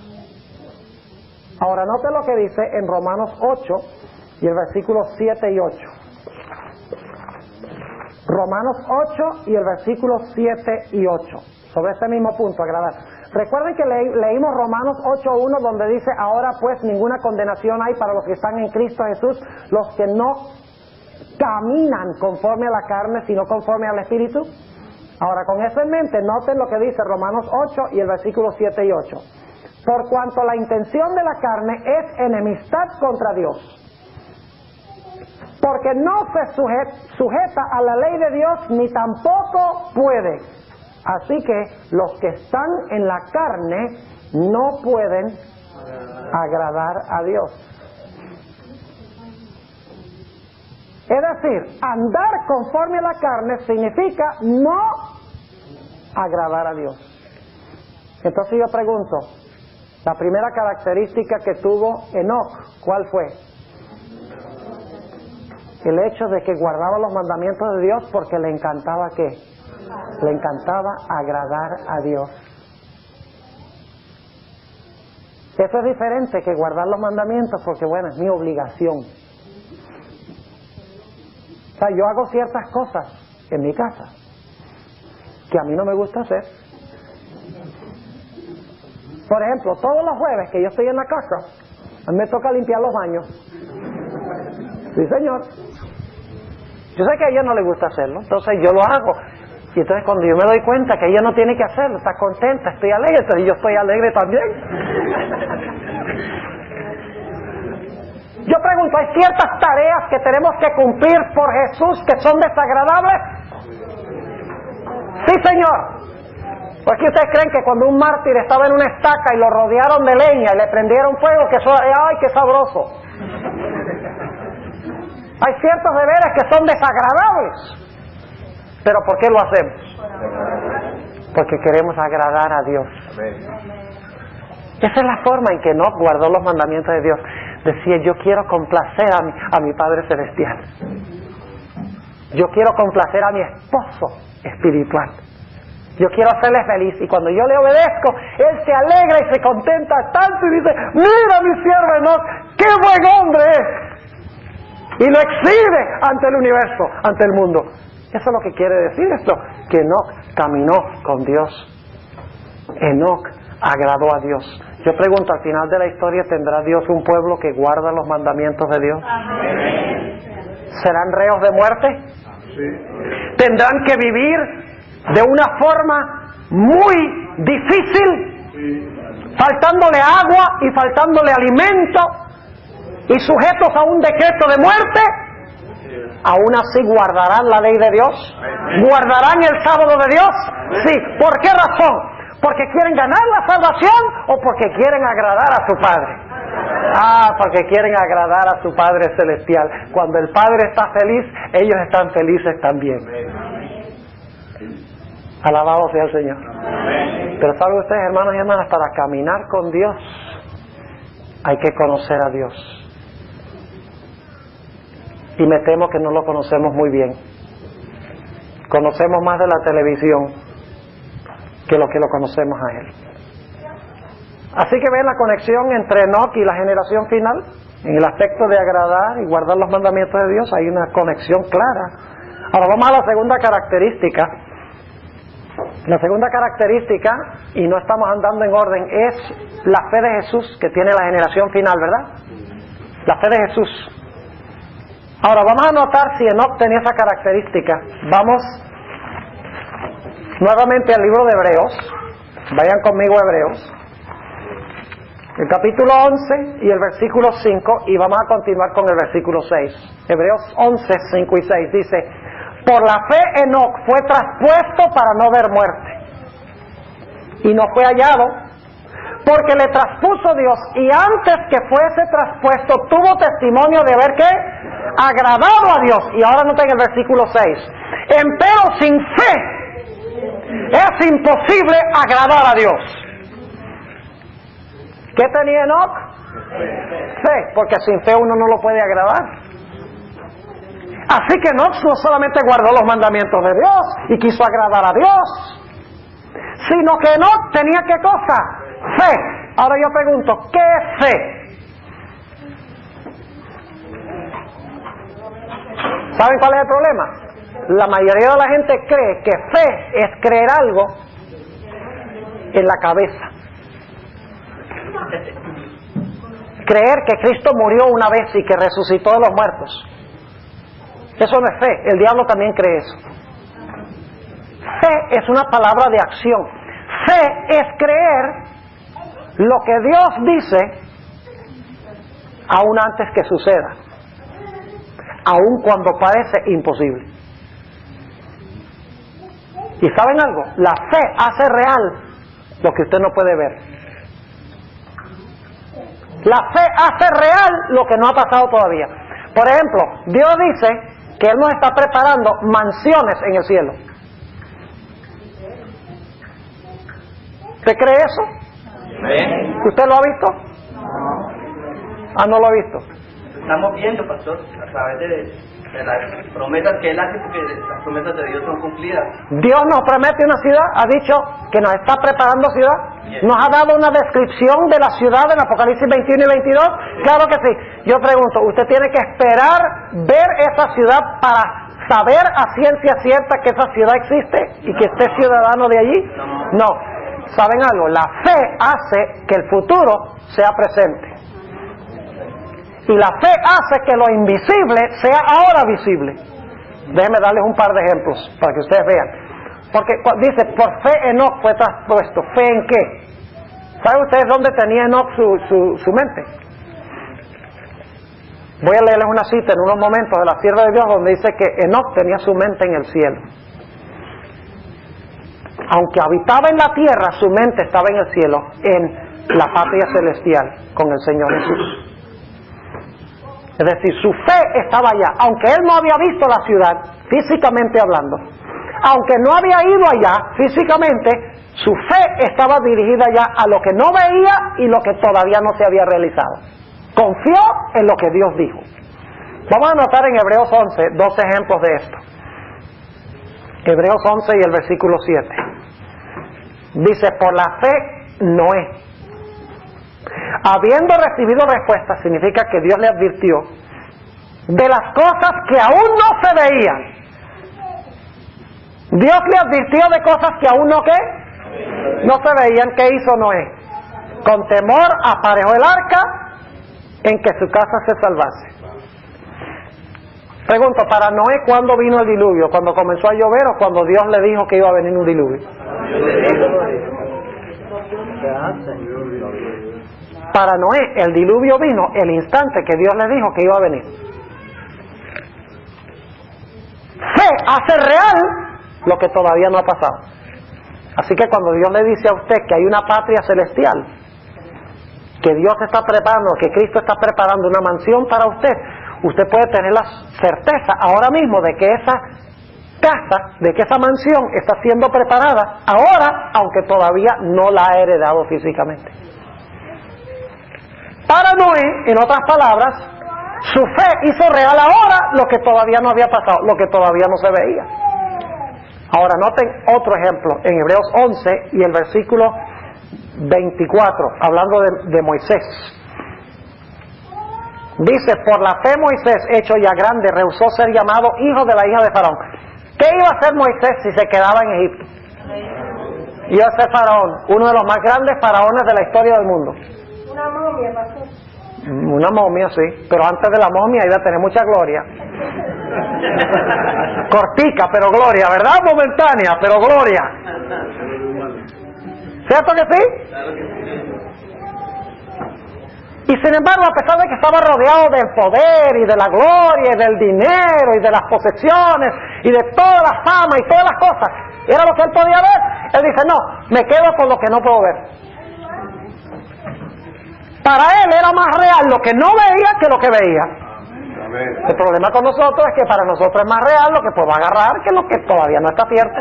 Ahora note lo que dice en Romanos 8 y el versículo 7 y 8. Romanos 8 y el versículo 7 y 8. Sobre este mismo punto, agradar. Recuerden que leímos Romanos 8:1, donde dice: ahora pues ninguna condenación hay para los que están en Cristo Jesús, los que no caminan conforme a la carne, sino conforme al Espíritu. Ahora, con eso en mente, noten lo que dice Romanos 8 y el versículo 7 y 8. Por cuanto la intención de la carne es enemistad contra Dios, porque no se sujeta a la ley de Dios, ni tampoco puede. Así que los que están en la carne no pueden agradar a Dios. Es decir, andar conforme a la carne significa no agradar a Dios. Entonces yo pregunto, la primera característica que tuvo Enoc, ¿cuál fue? El hecho de que guardaba los mandamientos de Dios porque le encantaba ¿qué? Le encantaba agradar a Dios. Eso es diferente que guardar los mandamientos porque, bueno, es mi obligación. O sea, yo hago ciertas cosas en mi casa que a mí no me gusta hacer. Por ejemplo, todos los jueves que yo estoy en la casa, a mí me toca limpiar los baños. Sí, señor. Yo sé que a ella no le gusta hacerlo, entonces yo lo hago. Y entonces cuando yo me doy cuenta que ella no tiene que hacerlo, está contenta, estoy alegre, entonces yo estoy alegre también. Yo pregunto, ¿hay ciertas tareas que tenemos que cumplir por Jesús que son desagradables? Sí, señor. ¿Por qué ustedes creen que cuando un mártir estaba en una estaca y lo rodearon de leña y le prendieron fuego, que eso, ¡ay, qué sabroso! Hay ciertos deberes que son desagradables. ¿Pero por qué lo hacemos? Porque queremos agradar a Dios. Esa es la forma en que Enoc guardó los mandamientos de Dios. Decía, yo quiero complacer a mi Padre Celestial. Yo quiero complacer a mi esposo espiritual. Yo quiero hacerle feliz. Y cuando yo le obedezco, Él se alegra y se contenta tanto y dice, mira mi siervo Enoc, qué buen hombre es. Y lo exhibe ante el universo, ante el mundo. Eso es lo que quiere decir esto, que Enoc caminó con Dios. Enoc agradó a Dios. Yo pregunto, al final de la historia, ¿tendrá Dios un pueblo que guarda los mandamientos de Dios? ¿Serán reos de muerte? ¿Tendrán que vivir de una forma muy difícil, faltándole agua y faltándole alimento y sujetos a un decreto de muerte? ¿Aún así guardarán la ley de Dios? ¿Guardarán el sábado de Dios? Sí. ¿Por qué razón? ¿Porque quieren ganar la salvación o porque quieren agradar a su Padre? Porque quieren agradar a su Padre Celestial. Cuando el Padre está feliz, ellos están felices también. Alabado sea el Señor. Pero ¿saben ustedes, hermanos y hermanas? Para caminar con Dios hay que conocer a Dios. Y me temo que no lo conocemos muy bien. Conocemos más de la televisión que lo conocemos a Él. Así que ven la conexión entre Enoc y la generación final. En el aspecto de agradar y guardar los mandamientos de Dios hay una conexión clara. Ahora vamos a la segunda característica. La segunda característica, y no estamos andando en orden, es la fe de Jesús que tiene la generación final, ¿verdad? La fe de Jesús. Ahora vamos a notar si Enoc tenía esa característica. Vamos nuevamente al libro de Hebreos. Vayan conmigo a Hebreos, el capítulo 11 y el versículo 5, y vamos a continuar con el versículo 6. Hebreos 11, 5 y 6 dice: por la fe Enoc fue traspuesto para no ver muerte, y no fue hallado, porque le traspuso Dios, y antes que fuese traspuesto tuvo testimonio de haber ¿qué? Agradado a Dios. Y ahora noten el versículo 6: empero sin fe es imposible agradar a Dios. ¿Qué tenía Enoc? Fe, porque sin fe uno no lo puede agradar. Así que Enoc no solamente guardó los mandamientos de Dios y quiso agradar a Dios, sino que Enoc tenía ¿qué cosa? Fe. Ahora yo pregunto, ¿qué es fe? ¿Saben cuál es el problema? La mayoría de la gente cree que fe es creer algo en la cabeza. Creer que Cristo murió una vez y que resucitó de los muertos. Eso no es fe. El diablo también cree eso. Fe es una palabra de acción. Fe es creer lo que Dios dice aún antes que suceda, aún cuando parece imposible. ¿Y saben algo? La fe hace real lo que usted no puede ver. La fe hace real lo que no ha pasado todavía. Por ejemplo, Dios dice que Él nos está preparando mansiones en el cielo. ¿Usted cree eso? ¿Usted lo ha visto? No lo ha visto. Estamos viendo, pastor, a través de las promesas que Él hace, porque las promesas de Dios son cumplidas. Dios nos promete una ciudad, ha dicho que nos está preparando ciudad. Nos ha dado una descripción de la ciudad en Apocalipsis 21 y 22. Claro que sí. Yo pregunto, ¿usted tiene que esperar ver esa ciudad para saber a ciencia cierta que esa ciudad existe y que esté ciudadano de allí? No. ¿Saben algo? La fe hace que el futuro sea presente. Y la fe hace que lo invisible sea ahora visible. Déjenme darles un par de ejemplos para que ustedes vean. Porque dice, por fe Enoc fue traspuesto. ¿Fe en qué? ¿Saben ustedes dónde tenía Enoc su mente? Voy a leerles una cita en unos momentos de la sierva de Dios donde dice que Enoc tenía su mente en el cielo. Aunque habitaba en la tierra, su mente estaba en el cielo, en la patria celestial, con el Señor Jesús. Es decir, su fe estaba allá, aunque él no había visto la ciudad, físicamente hablando, aunque no había ido allá, físicamente, su fe estaba dirigida ya a lo que no veía y lo que todavía no se había realizado. Confió en lo que Dios dijo. Vamos a notar en Hebreos 11 dos ejemplos de esto. Hebreos 11 y el versículo 7. Dice, por la fe Noé, habiendo recibido respuesta, significa que Dios le advirtió de las cosas que aún no se veían. Dios le advirtió de cosas que aún no se veían. ¿Qué hizo Noé? con temor aparejó el arca en que su casa se salvase. Pregunto, para Noé, ¿cuándo vino el diluvio? ¿Cuando comenzó a llover o cuando Dios le dijo que iba a venir un diluvio? Para Noé, el diluvio vino el instante que Dios le dijo que iba a venir. Fe hace real lo que todavía no ha pasado. Así que cuando Dios le dice a usted que hay una patria celestial, que Dios está preparando, que Cristo está preparando una mansión para usted, usted puede tener la certeza ahora mismo de que esa casa, de que esa mansión está siendo preparada ahora, aunque todavía no la ha heredado físicamente. Para Noé, en otras palabras, su fe hizo real ahora lo que todavía no había pasado, lo que todavía no se veía. Ahora noten otro ejemplo en Hebreos 11 y el versículo 24, hablando de Moisés. Dice, por la fe Moisés, hecho ya grande, rehusó ser llamado hijo de la hija de Faraón. ¿Qué iba a hacer Moisés si se quedaba en Egipto? Iba a ser Faraón, uno de los más grandes faraones de la historia del mundo. Una momia, pastor. Una momia, sí, pero antes de la momia iba a tener mucha gloria. Cortica, pero gloria, ¿verdad? Momentánea, pero gloria. ¿Cierto que sí? Y sin embargo, a pesar de que estaba rodeado del poder y de la gloria y del dinero y de las posesiones y de toda la fama y todas las cosas, era lo que él podía ver. Él dice, no, me quedo con lo que no puedo ver. Para él era más real lo que no veía que lo que veía. El problema con nosotros es que para nosotros es más real lo que puedo agarrar que lo que todavía no está cierto.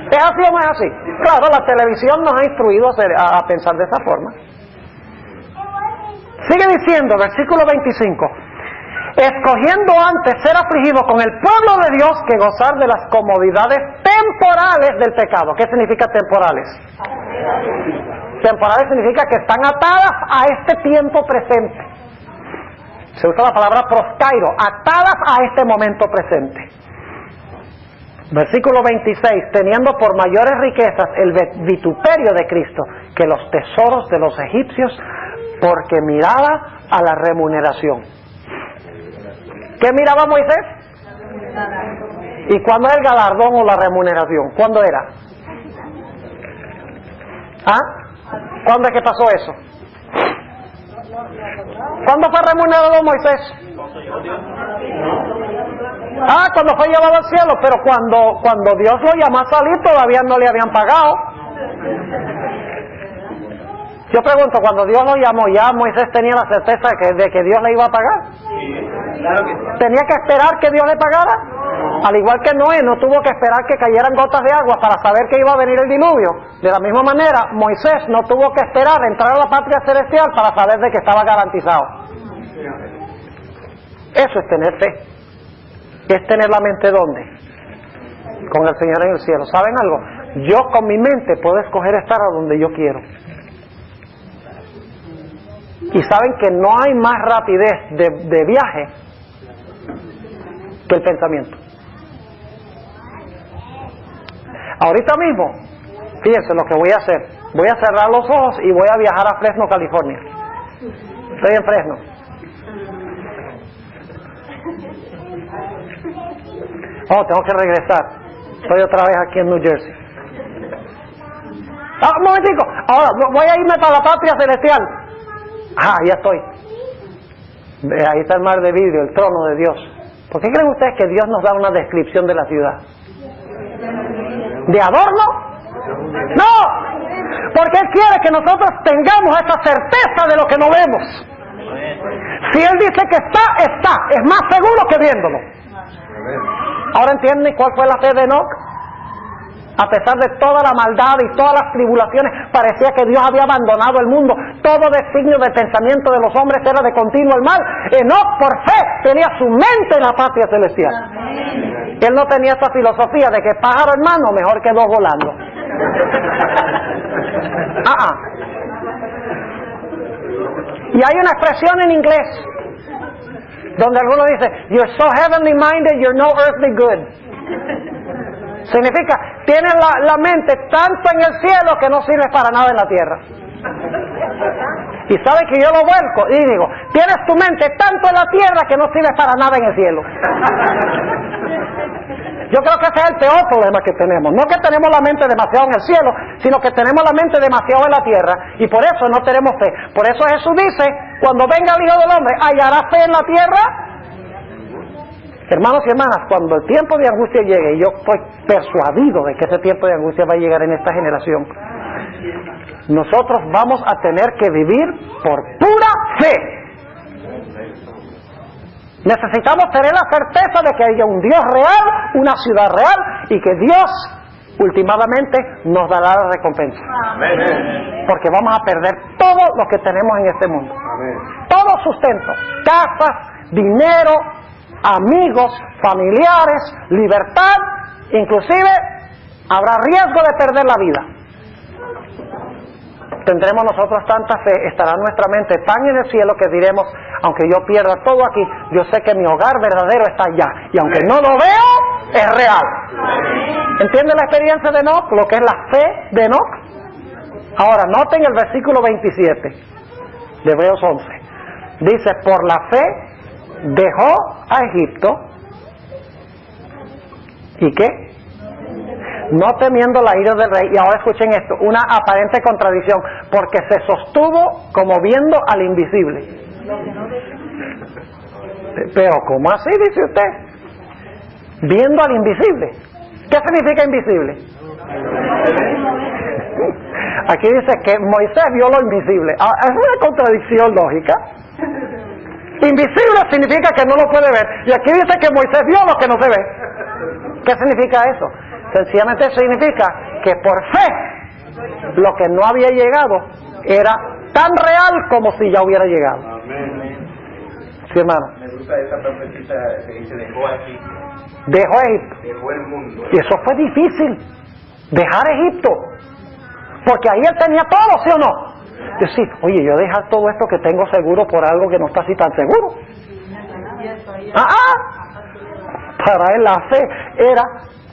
¿Es así o no es así? Claro, la televisión nos ha instruido a pensar de esa forma. Sigue diciendo, versículo 25, escogiendo antes ser afligido con el pueblo de Dios que gozar de las comodidades temporales del pecado. ¿Qué significa temporales? Temporales significa que están atadas a este tiempo presente. Se usa la palabra proskairo, atadas a este momento presente. Versículo 26, teniendo por mayores riquezas el vituperio de Cristo que los tesoros de los egipcios, porque miraba a la remuneración. ¿Qué miraba Moisés? ¿Y cuándo es el galardón o la remuneración? ¿Cuándo era? ¿Ah? ¿Cuándo es que pasó eso? ¿Cuándo fue remunerado Moisés? Ah, cuando fue llevado al cielo, pero cuando Dios lo llamó a salir todavía no le habían pagado. Yo pregunto, cuando Dios lo llamó, ¿ya Moisés tenía la certeza de que Dios le iba a pagar? ¿Tenía que esperar que Dios le pagara? Al igual que Noé, no tuvo que esperar que cayeran gotas de agua para saber que iba a venir el diluvio. De la misma manera, Moisés no tuvo que esperar entrar a la patria celestial para saber de que estaba garantizado. Eso es tener fe. Es tener la mente ¿dónde? Con el Señor en el cielo. ¿Saben algo? Yo con mi mente puedo escoger estar a donde yo quiero. Y saben que no hay más rapidez de viaje que el pensamiento. Ahorita mismo, fíjense lo que voy a hacer. Voy a cerrar los ojos y voy a viajar a Fresno, California. Estoy en Fresno. Oh, tengo que regresar. Estoy otra vez aquí en New Jersey. Un momentico. Ahora voy a irme para la patria celestial. Ah, ya estoy. Ahí está el mar de vidrio, el trono de Dios. ¿Por qué creen ustedes que Dios nos da una descripción de la ciudad? ¿De adorno? No, porque Él quiere que nosotros tengamos esa certeza de lo que no vemos. Si Él dice que está, está. Es más seguro que viéndolo. ¿Ahora entienden cuál fue la fe de Enoc? A pesar de toda la maldad y todas las tribulaciones, parecía que Dios había abandonado el mundo. Todo designio del pensamiento de los hombres era de continuo el mal. Enoc, por fe, tenía su mente en la patria celestial. Él no tenía esa filosofía de que pájaro hermano mejor que dos volando. Y hay una expresión en inglés donde alguno dice, you're so heavenly minded, you're no earthly good. Significa, tienes la mente tanto en el cielo que no sirve para nada en la tierra. Y sabe que yo lo vuelco y digo, tienes tu mente tanto en la tierra que no sirves para nada en el cielo. Yo creo que ese es el peor problema que tenemos. No que tenemos la mente demasiado en el cielo, sino que tenemos la mente demasiado en la tierra y por eso no tenemos fe. Por eso Jesús dice, cuando venga el Hijo del Hombre, ¿hallará fe en la tierra? Hermanos y hermanas, cuando el tiempo de angustia llegue, y yo estoy persuadido de que ese tiempo de angustia va a llegar en esta generación, nosotros vamos a tener que vivir por pura fe. Necesitamos tener la certeza de que haya un Dios real, una ciudad real, y que Dios últimamente nos dará la recompensa. Amén. Porque vamos a perder todo lo que tenemos en este mundo. Amén. Todo sustento, casas, dinero, amigos, familiares, libertad, inclusive habrá riesgo de perder la vida. Tendremos nosotros tanta fe, estará nuestra mente tan en el cielo que diremos, aunque yo pierda todo aquí, yo sé que mi hogar verdadero está allá, y aunque no lo veo, es real. ¿Entiende la experiencia de Enoc? Lo que es la fe de Enoc. Ahora, noten el versículo 27 de Hebreos 11. Dice, por la fe dejó a Egipto, ¿y qué? No temiendo la ira del rey. Y ahora escuchen esto, una aparente contradicción, porque se sostuvo como viendo al invisible. Pero ¿cómo así, dice usted? Viendo al invisible. ¿Qué significa invisible? Aquí dice que Moisés vio lo invisible. Es una contradicción lógica. Invisible significa que no lo puede ver, y aquí dice que Moisés vio lo que no se ve. ¿Qué significa eso? Sencillamente significa que por fe lo que no había llegado era tan real como si ya hubiera llegado. Amén. Sí, hermano. Me gusta esa profecita que dice dejó Egipto. Dejó Egipto. Dejó el mundo. Y eso fue difícil, dejar Egipto, porque ahí él tenía todo, ¿sí o no? Decir, oye, yo dejar todo esto que tengo seguro por algo que no está así tan seguro. Para él la fe era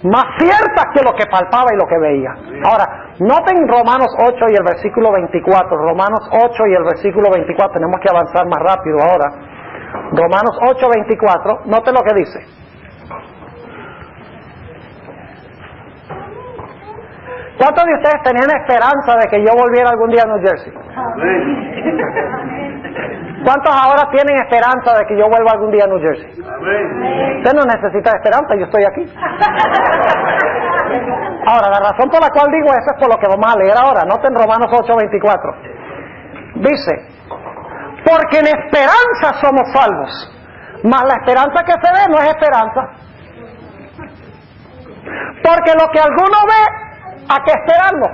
más cierta que lo que palpaba y lo que veía. Ahora, noten Romanos 8 y el versículo 24. Romanos 8 y el versículo 24. Tenemos que avanzar más rápido ahora. Romanos 8, 24. Noten lo que dice. ¿Cuántos de ustedes tenían esperanza de que yo volviera algún día a New Jersey? ¿Cuántos ahora tienen esperanza de que yo vuelva algún día a New Jersey? Usted no necesita esperanza, yo estoy aquí. Ahora, la razón por la cual digo eso es por lo que vamos a leer ahora. Noten Romanos 8, 24. Dice, porque en esperanza somos salvos, mas la esperanza que se ve no es esperanza. Porque lo que alguno ve, ¿a qué esperarlo?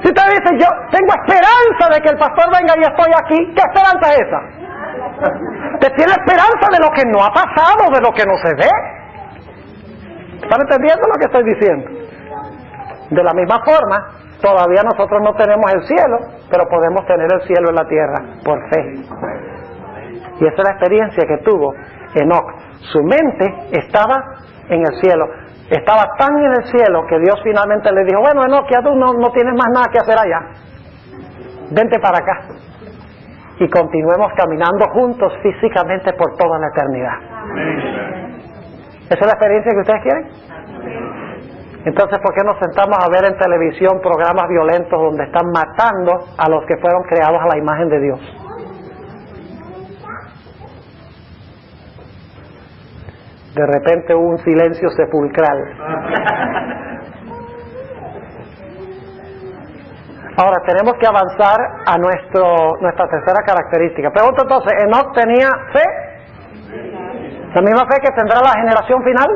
Si usted dice, yo tengo esperanza de que el pastor venga y estoy aquí, ¿qué esperanza es esa? Usted tiene esperanza de lo que no ha pasado, de lo que no se ve. ¿Están entendiendo lo que estoy diciendo? De la misma forma, todavía nosotros no tenemos el cielo, pero podemos tener el cielo en la tierra por fe. Y esa es la experiencia que tuvo Enoc. Su mente estaba en el cielo. Estaba tan en el cielo que Dios finalmente le dijo, bueno, Enoc, ya tú no tienes más nada que hacer allá. Vente para acá. Y continuemos caminando juntos físicamente por toda la eternidad. ¿Esa es la experiencia que ustedes quieren? Entonces, ¿por qué nos sentamos a ver en televisión programas violentos donde están matando a los que fueron creados a la imagen de Dios? De repente hubo un silencio sepulcral. Ahora tenemos que avanzar a nuestra tercera característica. Pregunto entonces, ¿Enoc tenía fe? ¿La misma fe que tendrá la generación final?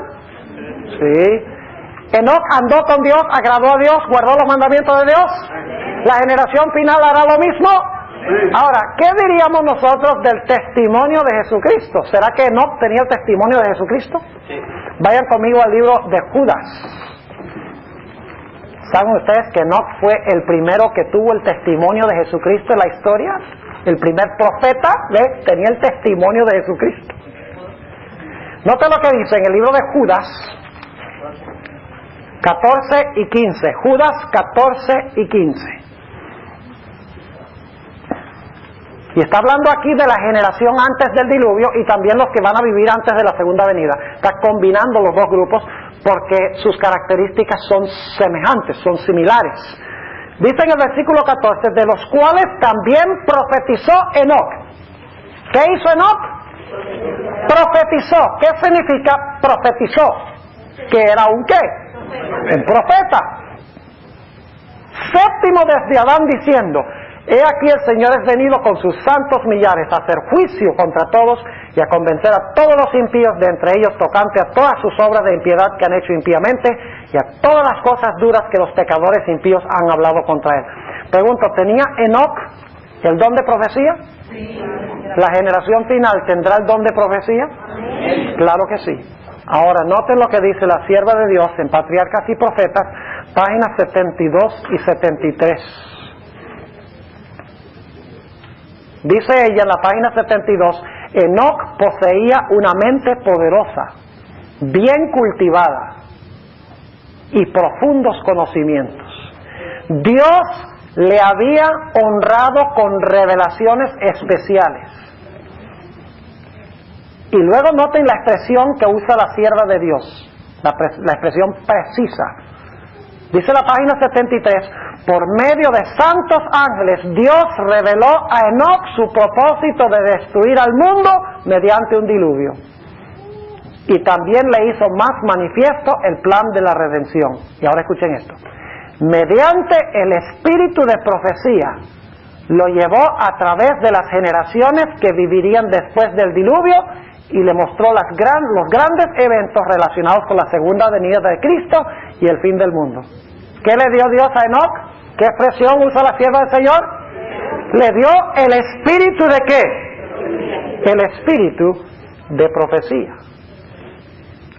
Sí. ¿Enoc andó con Dios, agradó a Dios, guardó los mandamientos de Dios? ¿La generación final hará lo mismo? Ahora, ¿qué diríamos nosotros del testimonio de Jesucristo? ¿Será que Enoc tenía el testimonio de Jesucristo? Sí. Vayan conmigo al libro de Judas. ¿Saben ustedes que Enoc fue el primero que tuvo el testimonio de Jesucristo en la historia? El primer profeta tenía el testimonio de Jesucristo. Noten lo que dice en el libro de Judas. 14 y 15. Judas 14 y 15. Y está hablando aquí de la generación antes del diluvio y también los que van a vivir antes de la segunda venida. Está combinando los dos grupos porque sus características son semejantes, son similares. Dice en el versículo 14, de los cuales también profetizó Enoc. ¿Qué hizo Enoc? Profetizó. ¿Qué significa profetizó? Que era un ¿qué? Un profeta. Séptimo desde Adán diciendo, he aquí el Señor es venido con sus santos millares a hacer juicio contra todos y a convencer a todos los impíos de entre ellos tocante a todas sus obras de impiedad que han hecho impíamente y a todas las cosas duras que los pecadores impíos han hablado contra él. Pregunto, ¿tenía Enoc el don de profecía? Sí. ¿La generación final tendrá el don de profecía? Sí. Claro que sí. Ahora, noten lo que dice la sierva de Dios en Patriarcas y Profetas, páginas 72 y 73. Dice ella en la página 72, Enoc poseía una mente poderosa, bien cultivada y profundos conocimientos. Dios le había honrado con revelaciones especiales. Y luego noten la expresión que usa la sierva de Dios, la expresión precisa. Dice la página 73, por medio de santos ángeles, Dios reveló a Enoc su propósito de destruir al mundo mediante un diluvio. Y también le hizo más manifiesto el plan de la redención. Y ahora escuchen esto. Mediante el espíritu de profecía, lo llevó a través de las generaciones que vivirían después del diluvio y le mostró los grandes eventos relacionados con la segunda venida de Cristo y el fin del mundo. ¿Qué le dio Dios a Enoc? ¿Qué expresión usa la sierva del Señor? Le dio el espíritu de ¿qué? El espíritu de profecía.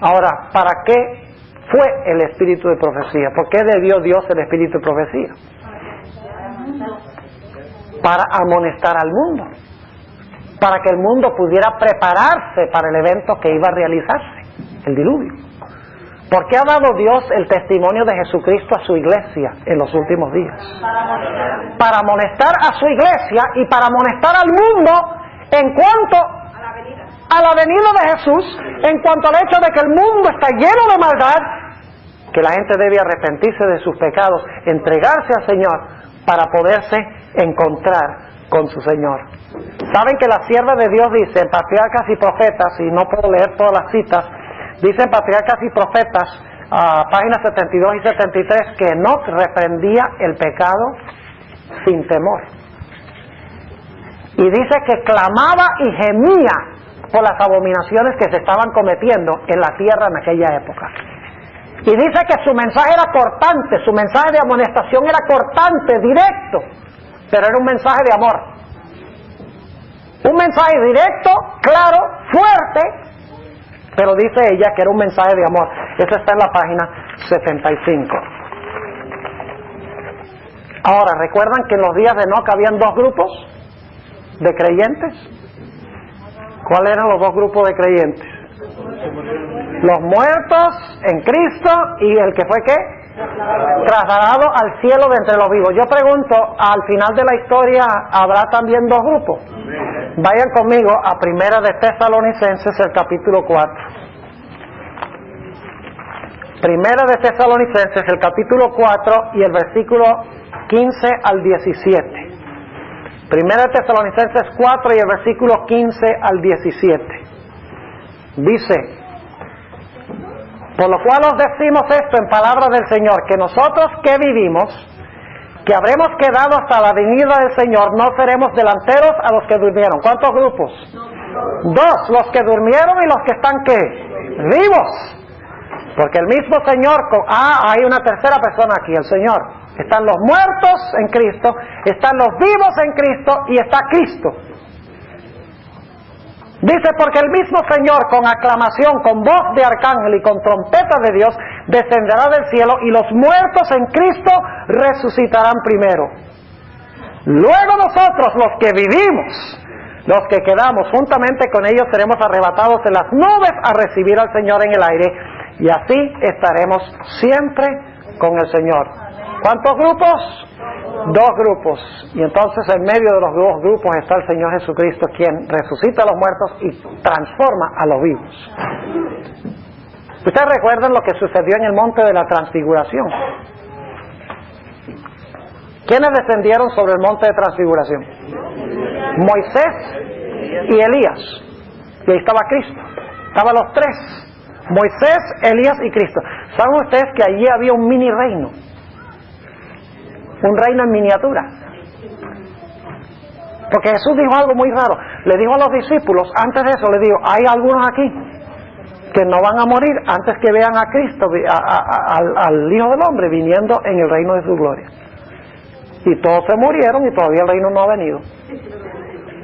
Ahora, ¿para qué fue el espíritu de profecía? ¿Por qué le dio Dios el espíritu de profecía? Para amonestar al mundo, para que el mundo pudiera prepararse para el evento que iba a realizarse, el diluvio. ¿Por qué ha dado Dios el testimonio de Jesucristo a su iglesia en los últimos días? Para amonestar a su iglesia y para amonestar al mundo en cuanto a la venida de Jesús, en cuanto al hecho de que el mundo está lleno de maldad, que la gente debe arrepentirse de sus pecados, entregarse al Señor para poderse encontrar con su Señor. Saben que la sierva de Dios dice en Patriarcas y Profetas, y no puedo leer todas las citas, dice en Patriarcas y Profetas, páginas 72 y 73, que Enoc reprendía el pecado sin temor. Y dice que clamaba y gemía por las abominaciones que se estaban cometiendo en la tierra en aquella época. Y dice que su mensaje era cortante, su mensaje de amonestación era cortante, directo, pero era un mensaje de amor. Un mensaje directo, claro, fuerte, pero dice ella que era un mensaje de amor. Eso está en la página 75. Ahora, ¿recuerdan que en los días de Enoc habían dos grupos de creyentes? ¿Cuáles eran los dos grupos de creyentes? Los muertos en Cristo y el que fue ¿qué? Trasladado al cielo de entre los vivos. Yo pregunto, al final de la historia ¿habrá también dos grupos? Vayan conmigo a Primera de Tesalonicenses, el capítulo 4. Primera de Tesalonicenses, el capítulo 4 y el versículo 15 al 17. Primera de Tesalonicenses 4 y el versículo 15 al 17. Dice: por lo cual os decimos esto en palabra del Señor, que nosotros que vivimos, que habremos quedado hasta la venida del Señor, no seremos delanteros a los que durmieron. ¿Cuántos grupos? Dos, los que durmieron y los que están ¿qué? Vivos. Porque el mismo Señor, hay una tercera persona aquí, el Señor. Están los muertos en Cristo, están los vivos en Cristo y está Cristo. Dice, porque el mismo Señor con aclamación, con voz de arcángel y con trompeta de Dios descenderá del cielo y los muertos en Cristo resucitarán primero. Luego nosotros, los que vivimos, los que quedamos juntamente con ellos, seremos arrebatados en las nubes a recibir al Señor en el aire Y así estaremos siempre con el Señor. ¿Cuántos grupos? 2 grupos. Y entonces en medio de los 2 grupos está el Señor Jesucristo, quien resucita a los muertos y transforma a los vivos. Ustedes recuerdan lo que sucedió en el monte de la transfiguración. ¿Quiénes descendieron sobre el monte de transfiguración? Moisés y Elías. Y ahí estaba Cristo. Estaban los 3. Moisés, Elías y Cristo. ¿Saben ustedes que allí había un mini reino? Un reino en miniatura. Porque Jesús dijo algo muy raro. Le dijo a los discípulos, antes de eso le dijo, hay algunos aquí que no van a morir antes que vean a Cristo, al Hijo del Hombre viniendo en el reino de su gloria. Y todos se murieron y todavía el reino no ha venido.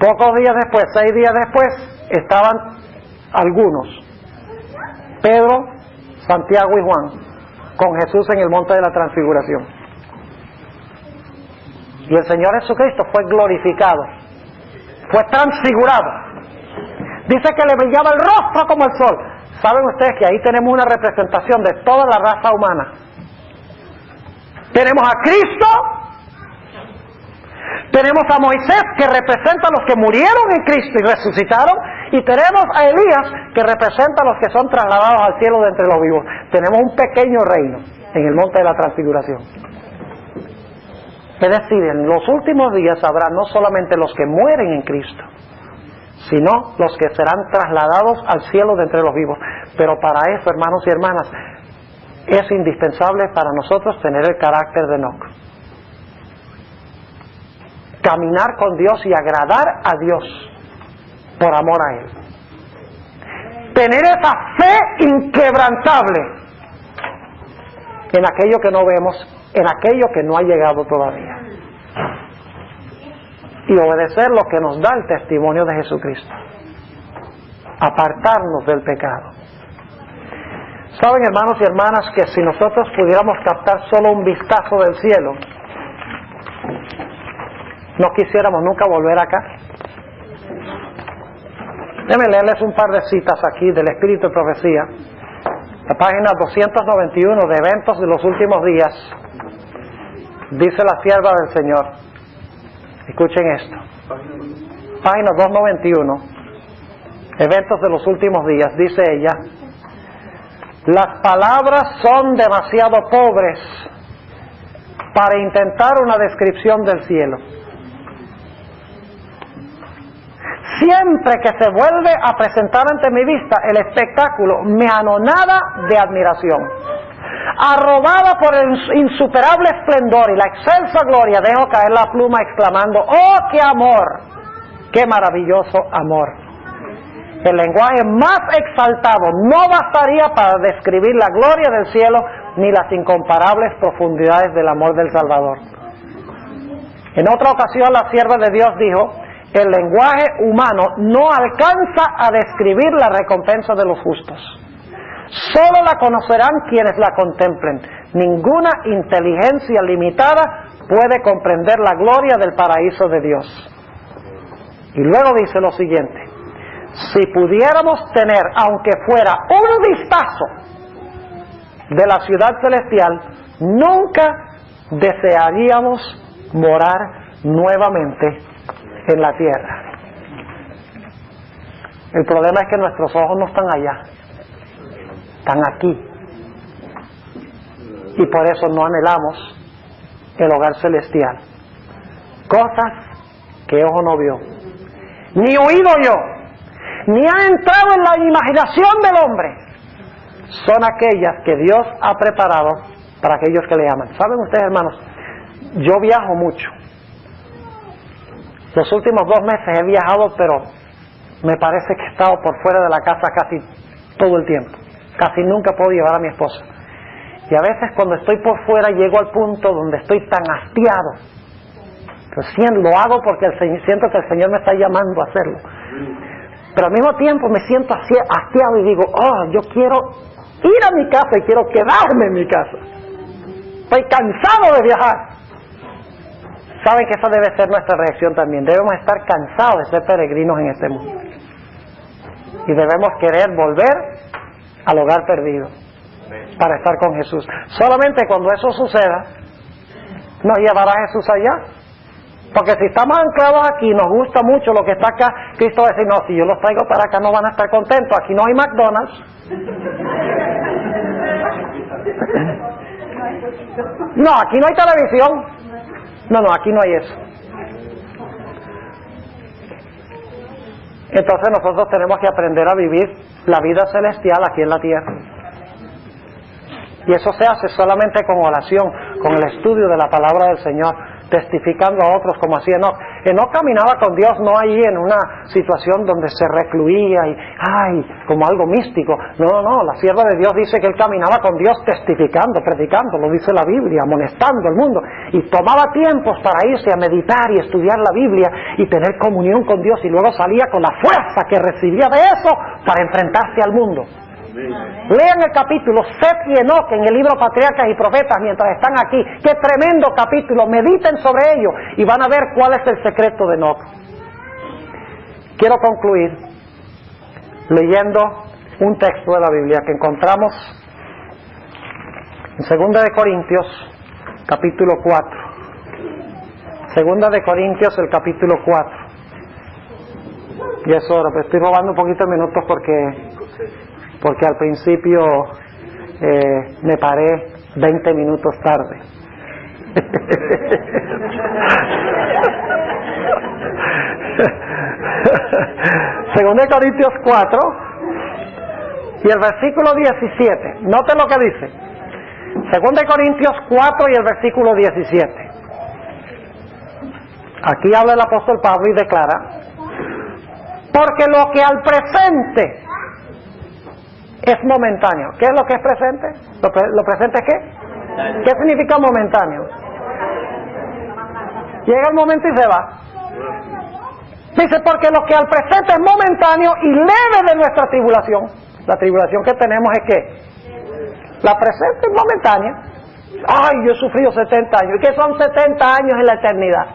Pocos días después, 6 días después, estaban algunos, Pedro, Santiago y Juan, con Jesús en el monte de la transfiguración. Y el Señor Jesucristo fue glorificado, fue transfigurado. Dice que le brillaba el rostro como el sol. ¿Saben ustedes que ahí tenemos una representación de toda la raza humana? Tenemos a Cristo, tenemos a Moisés, que representa a los que murieron en Cristo y resucitaron, y tenemos a Elías, que representa a los que son trasladados al cielo de entre los vivos. Tenemos un pequeño reino en el monte de la transfiguración. Es decir, en los últimos días habrá no solamente los que mueren en Cristo, sino los que serán trasladados al cielo de entre los vivos. Pero para eso, hermanos y hermanas, es indispensable para nosotros tener el carácter de Enoc. Caminar con Dios y agradar a Dios por amor a Él. Tener esa fe inquebrantable en aquello que no vemos, en aquello que no ha llegado todavía. Y obedecer lo que nos da el testimonio de Jesucristo. Apartarnos del pecado. Saben, hermanos y hermanas, que si nosotros pudiéramos captar solo un vistazo del cielo, no quisiéramos nunca volver acá. Déjenme leerles un par de citas aquí del Espíritu de Profecía. La página 291 de Eventos de los Últimos Días. Dice la sierva del Señor. Escuchen esto. Página 291. Eventos de los Últimos Días. Dice ella: las palabras son demasiado pobres para intentar una descripción del cielo. Siempre que se vuelve a presentar ante mi vista el espectáculo, me anonada de admiración. Arrobada por el insuperable esplendor y la excelsa gloria, dejo caer la pluma exclamando: ¡oh, qué amor! ¡Qué maravilloso amor! El lenguaje más exaltado no bastaría para describir la gloria del cielo ni las incomparables profundidades del amor del Salvador. En otra ocasión, la sierva de Dios dijo: el lenguaje humano no alcanza a describir la recompensa de los justos. Solo la conocerán quienes la contemplen. Ninguna inteligencia limitada puede comprender la gloria del paraíso de Dios. Y luego dice lo siguiente: si pudiéramos tener, aunque fuera un vistazo de la ciudad celestial, nunca desearíamos morar nuevamente en la tierra. El problema es que nuestros ojos no están allá, están aquí, y por eso no anhelamos el hogar celestial. Cosas que ojo no vio, ni oído yo, ni ha entrado en la imaginación del hombre, son aquellas que Dios ha preparado para aquellos que le aman. ¿Saben ustedes, hermanos? Yo viajo mucho. Los últimos 2 meses he viajado, pero me parece que he estado por fuera de la casa casi todo el tiempo. Casi nunca puedo llevar a mi esposa. Y a veces cuando estoy por fuera llego al punto donde estoy tan hastiado. Pero lo hago porque siento que el Señor me está llamando a hacerlo. Pero al mismo tiempo me siento hastiado y digo: oh, yo quiero ir a mi casa y quiero quedarme en mi casa. Estoy cansado de viajar. Saben que esa debe ser nuestra reacción también. Debemos estar cansados de ser peregrinos en este mundo. Y debemos querer volver al hogar perdido. para estar con Jesús. Solamente cuando eso suceda, nos llevará Jesús allá. Porque si estamos anclados aquí, nos gusta mucho lo que está acá, Cristo va a decir, no, si yo los traigo para acá no van a estar contentos, aquí no hay McDonald's. No, aquí no hay televisión. No, aquí no hay eso. Entonces nosotros tenemos que aprender a vivir la vida celestial aquí en la tierra. Y eso se hace solamente con oración, con el estudio de la palabra del Señor, testificando a otros como hacía Enoc. Enoc caminaba con Dios no ahí en una situación donde se recluía y como algo místico. No, la sierva de Dios dice que él caminaba con Dios testificando, predicando, lo dice la Biblia, amonestando al mundo, y tomaba tiempos para irse a meditar y estudiar la Biblia y tener comunión con Dios, y luego salía con la fuerza que recibía de eso para enfrentarse al mundo. Lean el capítulo Set y Enoc en el libro Patriarcas y Profetas mientras están aquí. Qué tremendo capítulo, mediten sobre ello y van a ver cuál es el secreto de Enoc. Quiero concluir leyendo un texto de la Biblia que encontramos en 2 de Corintios capítulo 4. 2 de Corintios el capítulo 4. Y eso ahora pues estoy robando un poquito de minutos porque al principio me paré 20 minutos tarde. Según Corintios 4 y el versículo 17. Noten lo que dice. Según Corintios 4 y el versículo 17. Aquí habla el apóstol Pablo y declara: porque lo que al presente es momentáneo. ¿Qué es lo que es presente? ¿Lo presente es qué? ¿Qué significa momentáneo? Llega el momento y se va. Dice, porque lo que al presente es momentáneo y leve de nuestra tribulación. La tribulación que tenemos es ¿qué? La presente es momentánea. Ay, yo he sufrido 70 años. ¿Y qué son 70 años en la eternidad?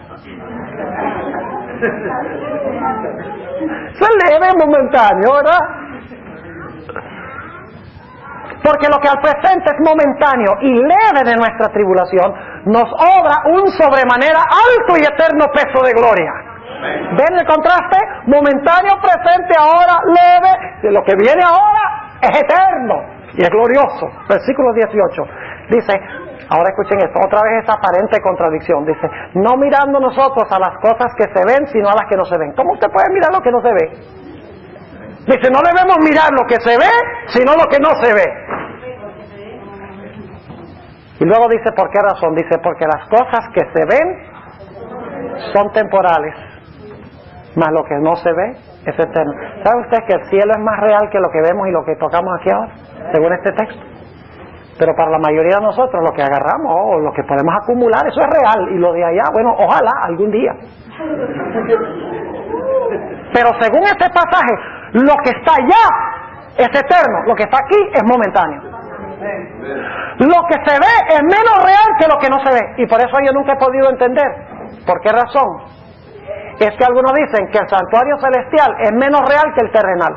Eso es leve, momentáneo, ¿verdad? Porque lo que al presente es momentáneo y leve de nuestra tribulación, nos obra un sobremanera alto y eterno peso de gloria. ¿Ven el contraste? Momentáneo, presente, ahora, leve. De lo que viene ahora es eterno y es glorioso. Versículo 18. Dice, ahora escuchen esto, otra vez esta aparente contradicción. Dice, no mirando nosotros a las cosas que se ven, sino a las que no se ven. ¿Cómo usted puede mirar lo que no se ve? Dice, no debemos mirar lo que se ve, sino lo que no se ve. Y luego dice, ¿por qué razón? Dice, porque las cosas que se ven son temporales, mas lo que no se ve es eterno. ¿Sabe usted que el cielo es más real que lo que vemos y lo que tocamos aquí ahora, según este texto? Pero para la mayoría de nosotros, lo que agarramos o lo que podemos acumular, eso es real. Y lo de allá, bueno, ojalá algún día. Pero según este pasaje, lo que está allá es eterno, lo que está aquí es momentáneo. Lo que se ve es menos real que lo que no se ve. Y por eso yo nunca he podido entender. ¿Por qué razón? Es que algunos dicen que el santuario celestial es menos real que el terrenal.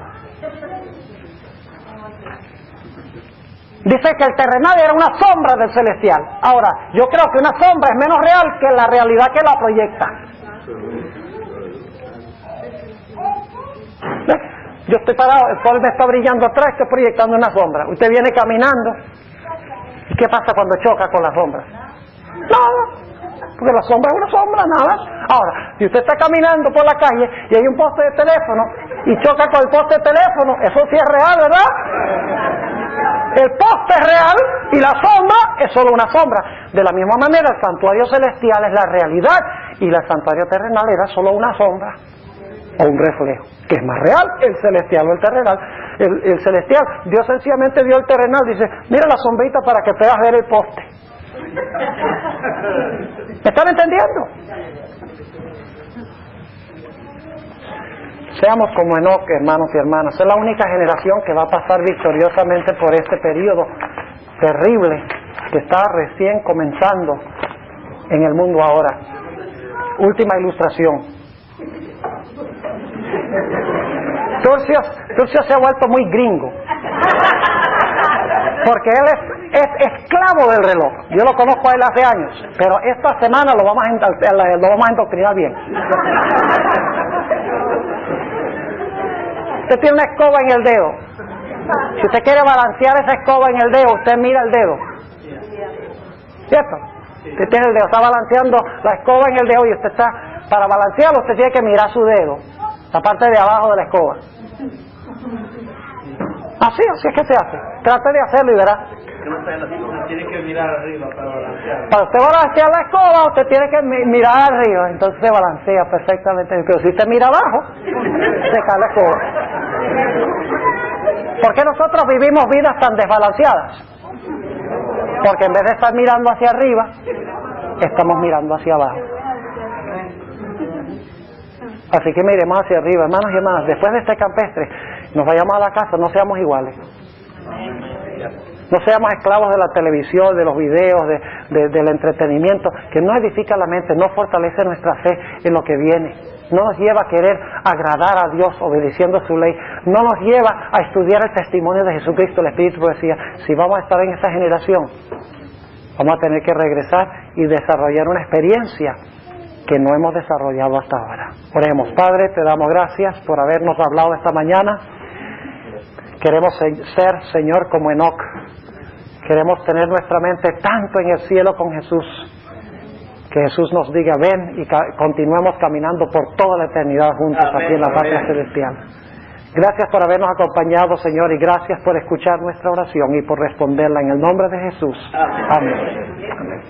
Dice que el terrenal era una sombra del celestial. Ahora, yo creo que una sombra es menos real que la realidad que la proyecta. ¿Ves? Yo estoy parado, el sol me está brillando atrás, estoy proyectando una sombra. Usted viene caminando. ¿Y qué pasa cuando choca con la sombra? Nada, porque la sombra es una sombra, nada. Ahora, si usted está caminando por la calle y hay un poste de teléfono y choca con el poste de teléfono, eso sí es real, ¿verdad? El poste es real y la sombra es solo una sombra. De la misma manera, el santuario celestial es la realidad y el santuario terrenal era solo una sombra o un reflejo, que es más real el celestial o el terrenal. El celestial, Dios sencillamente dio el terrenal, dice, mira la sombrita para que puedas ver el poste. ¿Me están entendiendo? Seamos como Enoc, hermanos y hermanas. Es la única generación que va a pasar victoriosamente por este periodo terrible que está recién comenzando en el mundo ahora. Última ilustración. Turcio se ha vuelto muy gringo. Porque él es esclavo del reloj. Yo lo conozco a él hace años, pero esta semana lo vamos a indoctrinar bien. Usted tiene una escoba en el dedo. Si usted quiere balancear esa escoba en el dedo, usted mira el dedo. ¿Cierto? Usted tiene el dedo, está balanceando la escoba en el dedo y usted está, para balancearlo, usted tiene que mirar su dedo, la parte de abajo de la escoba. Así es que se hace. Trate de hacerlo y verá. Tiene que mirar arriba para balancear. Para usted balancear la escoba, usted tiene que mirar arriba, entonces se balancea perfectamente. Pero si usted mira abajo, se cae la escoba. ¿Por qué nosotros vivimos vidas tan desbalanceadas? Porque en vez de estar mirando hacia arriba, estamos mirando hacia abajo. Así que miremos hacia arriba, hermanos y hermanas. Después de este campestre, nos vayamos a la casa, no seamos iguales. No seamos esclavos de la televisión, de los videos, del entretenimiento, que no edifica la mente, no fortalece nuestra fe en lo que viene. No nos lleva a querer agradar a Dios obedeciendo su ley. No nos lleva a estudiar el testimonio de Jesucristo. El Espíritu decía, si vamos a estar en esa generación, vamos a tener que regresar y desarrollar una experiencia que no hemos desarrollado hasta ahora. Oremos. Padre, te damos gracias por habernos hablado esta mañana. Queremos ser, Señor, como Enoc. Queremos tener nuestra mente tanto en el cielo con Jesús, que Jesús nos diga, ven y continuemos caminando por toda la eternidad juntos aquí en la patria celestial. Gracias por habernos acompañado, Señor, y gracias por escuchar nuestra oración y por responderla en el nombre de Jesús. Amén. Amén.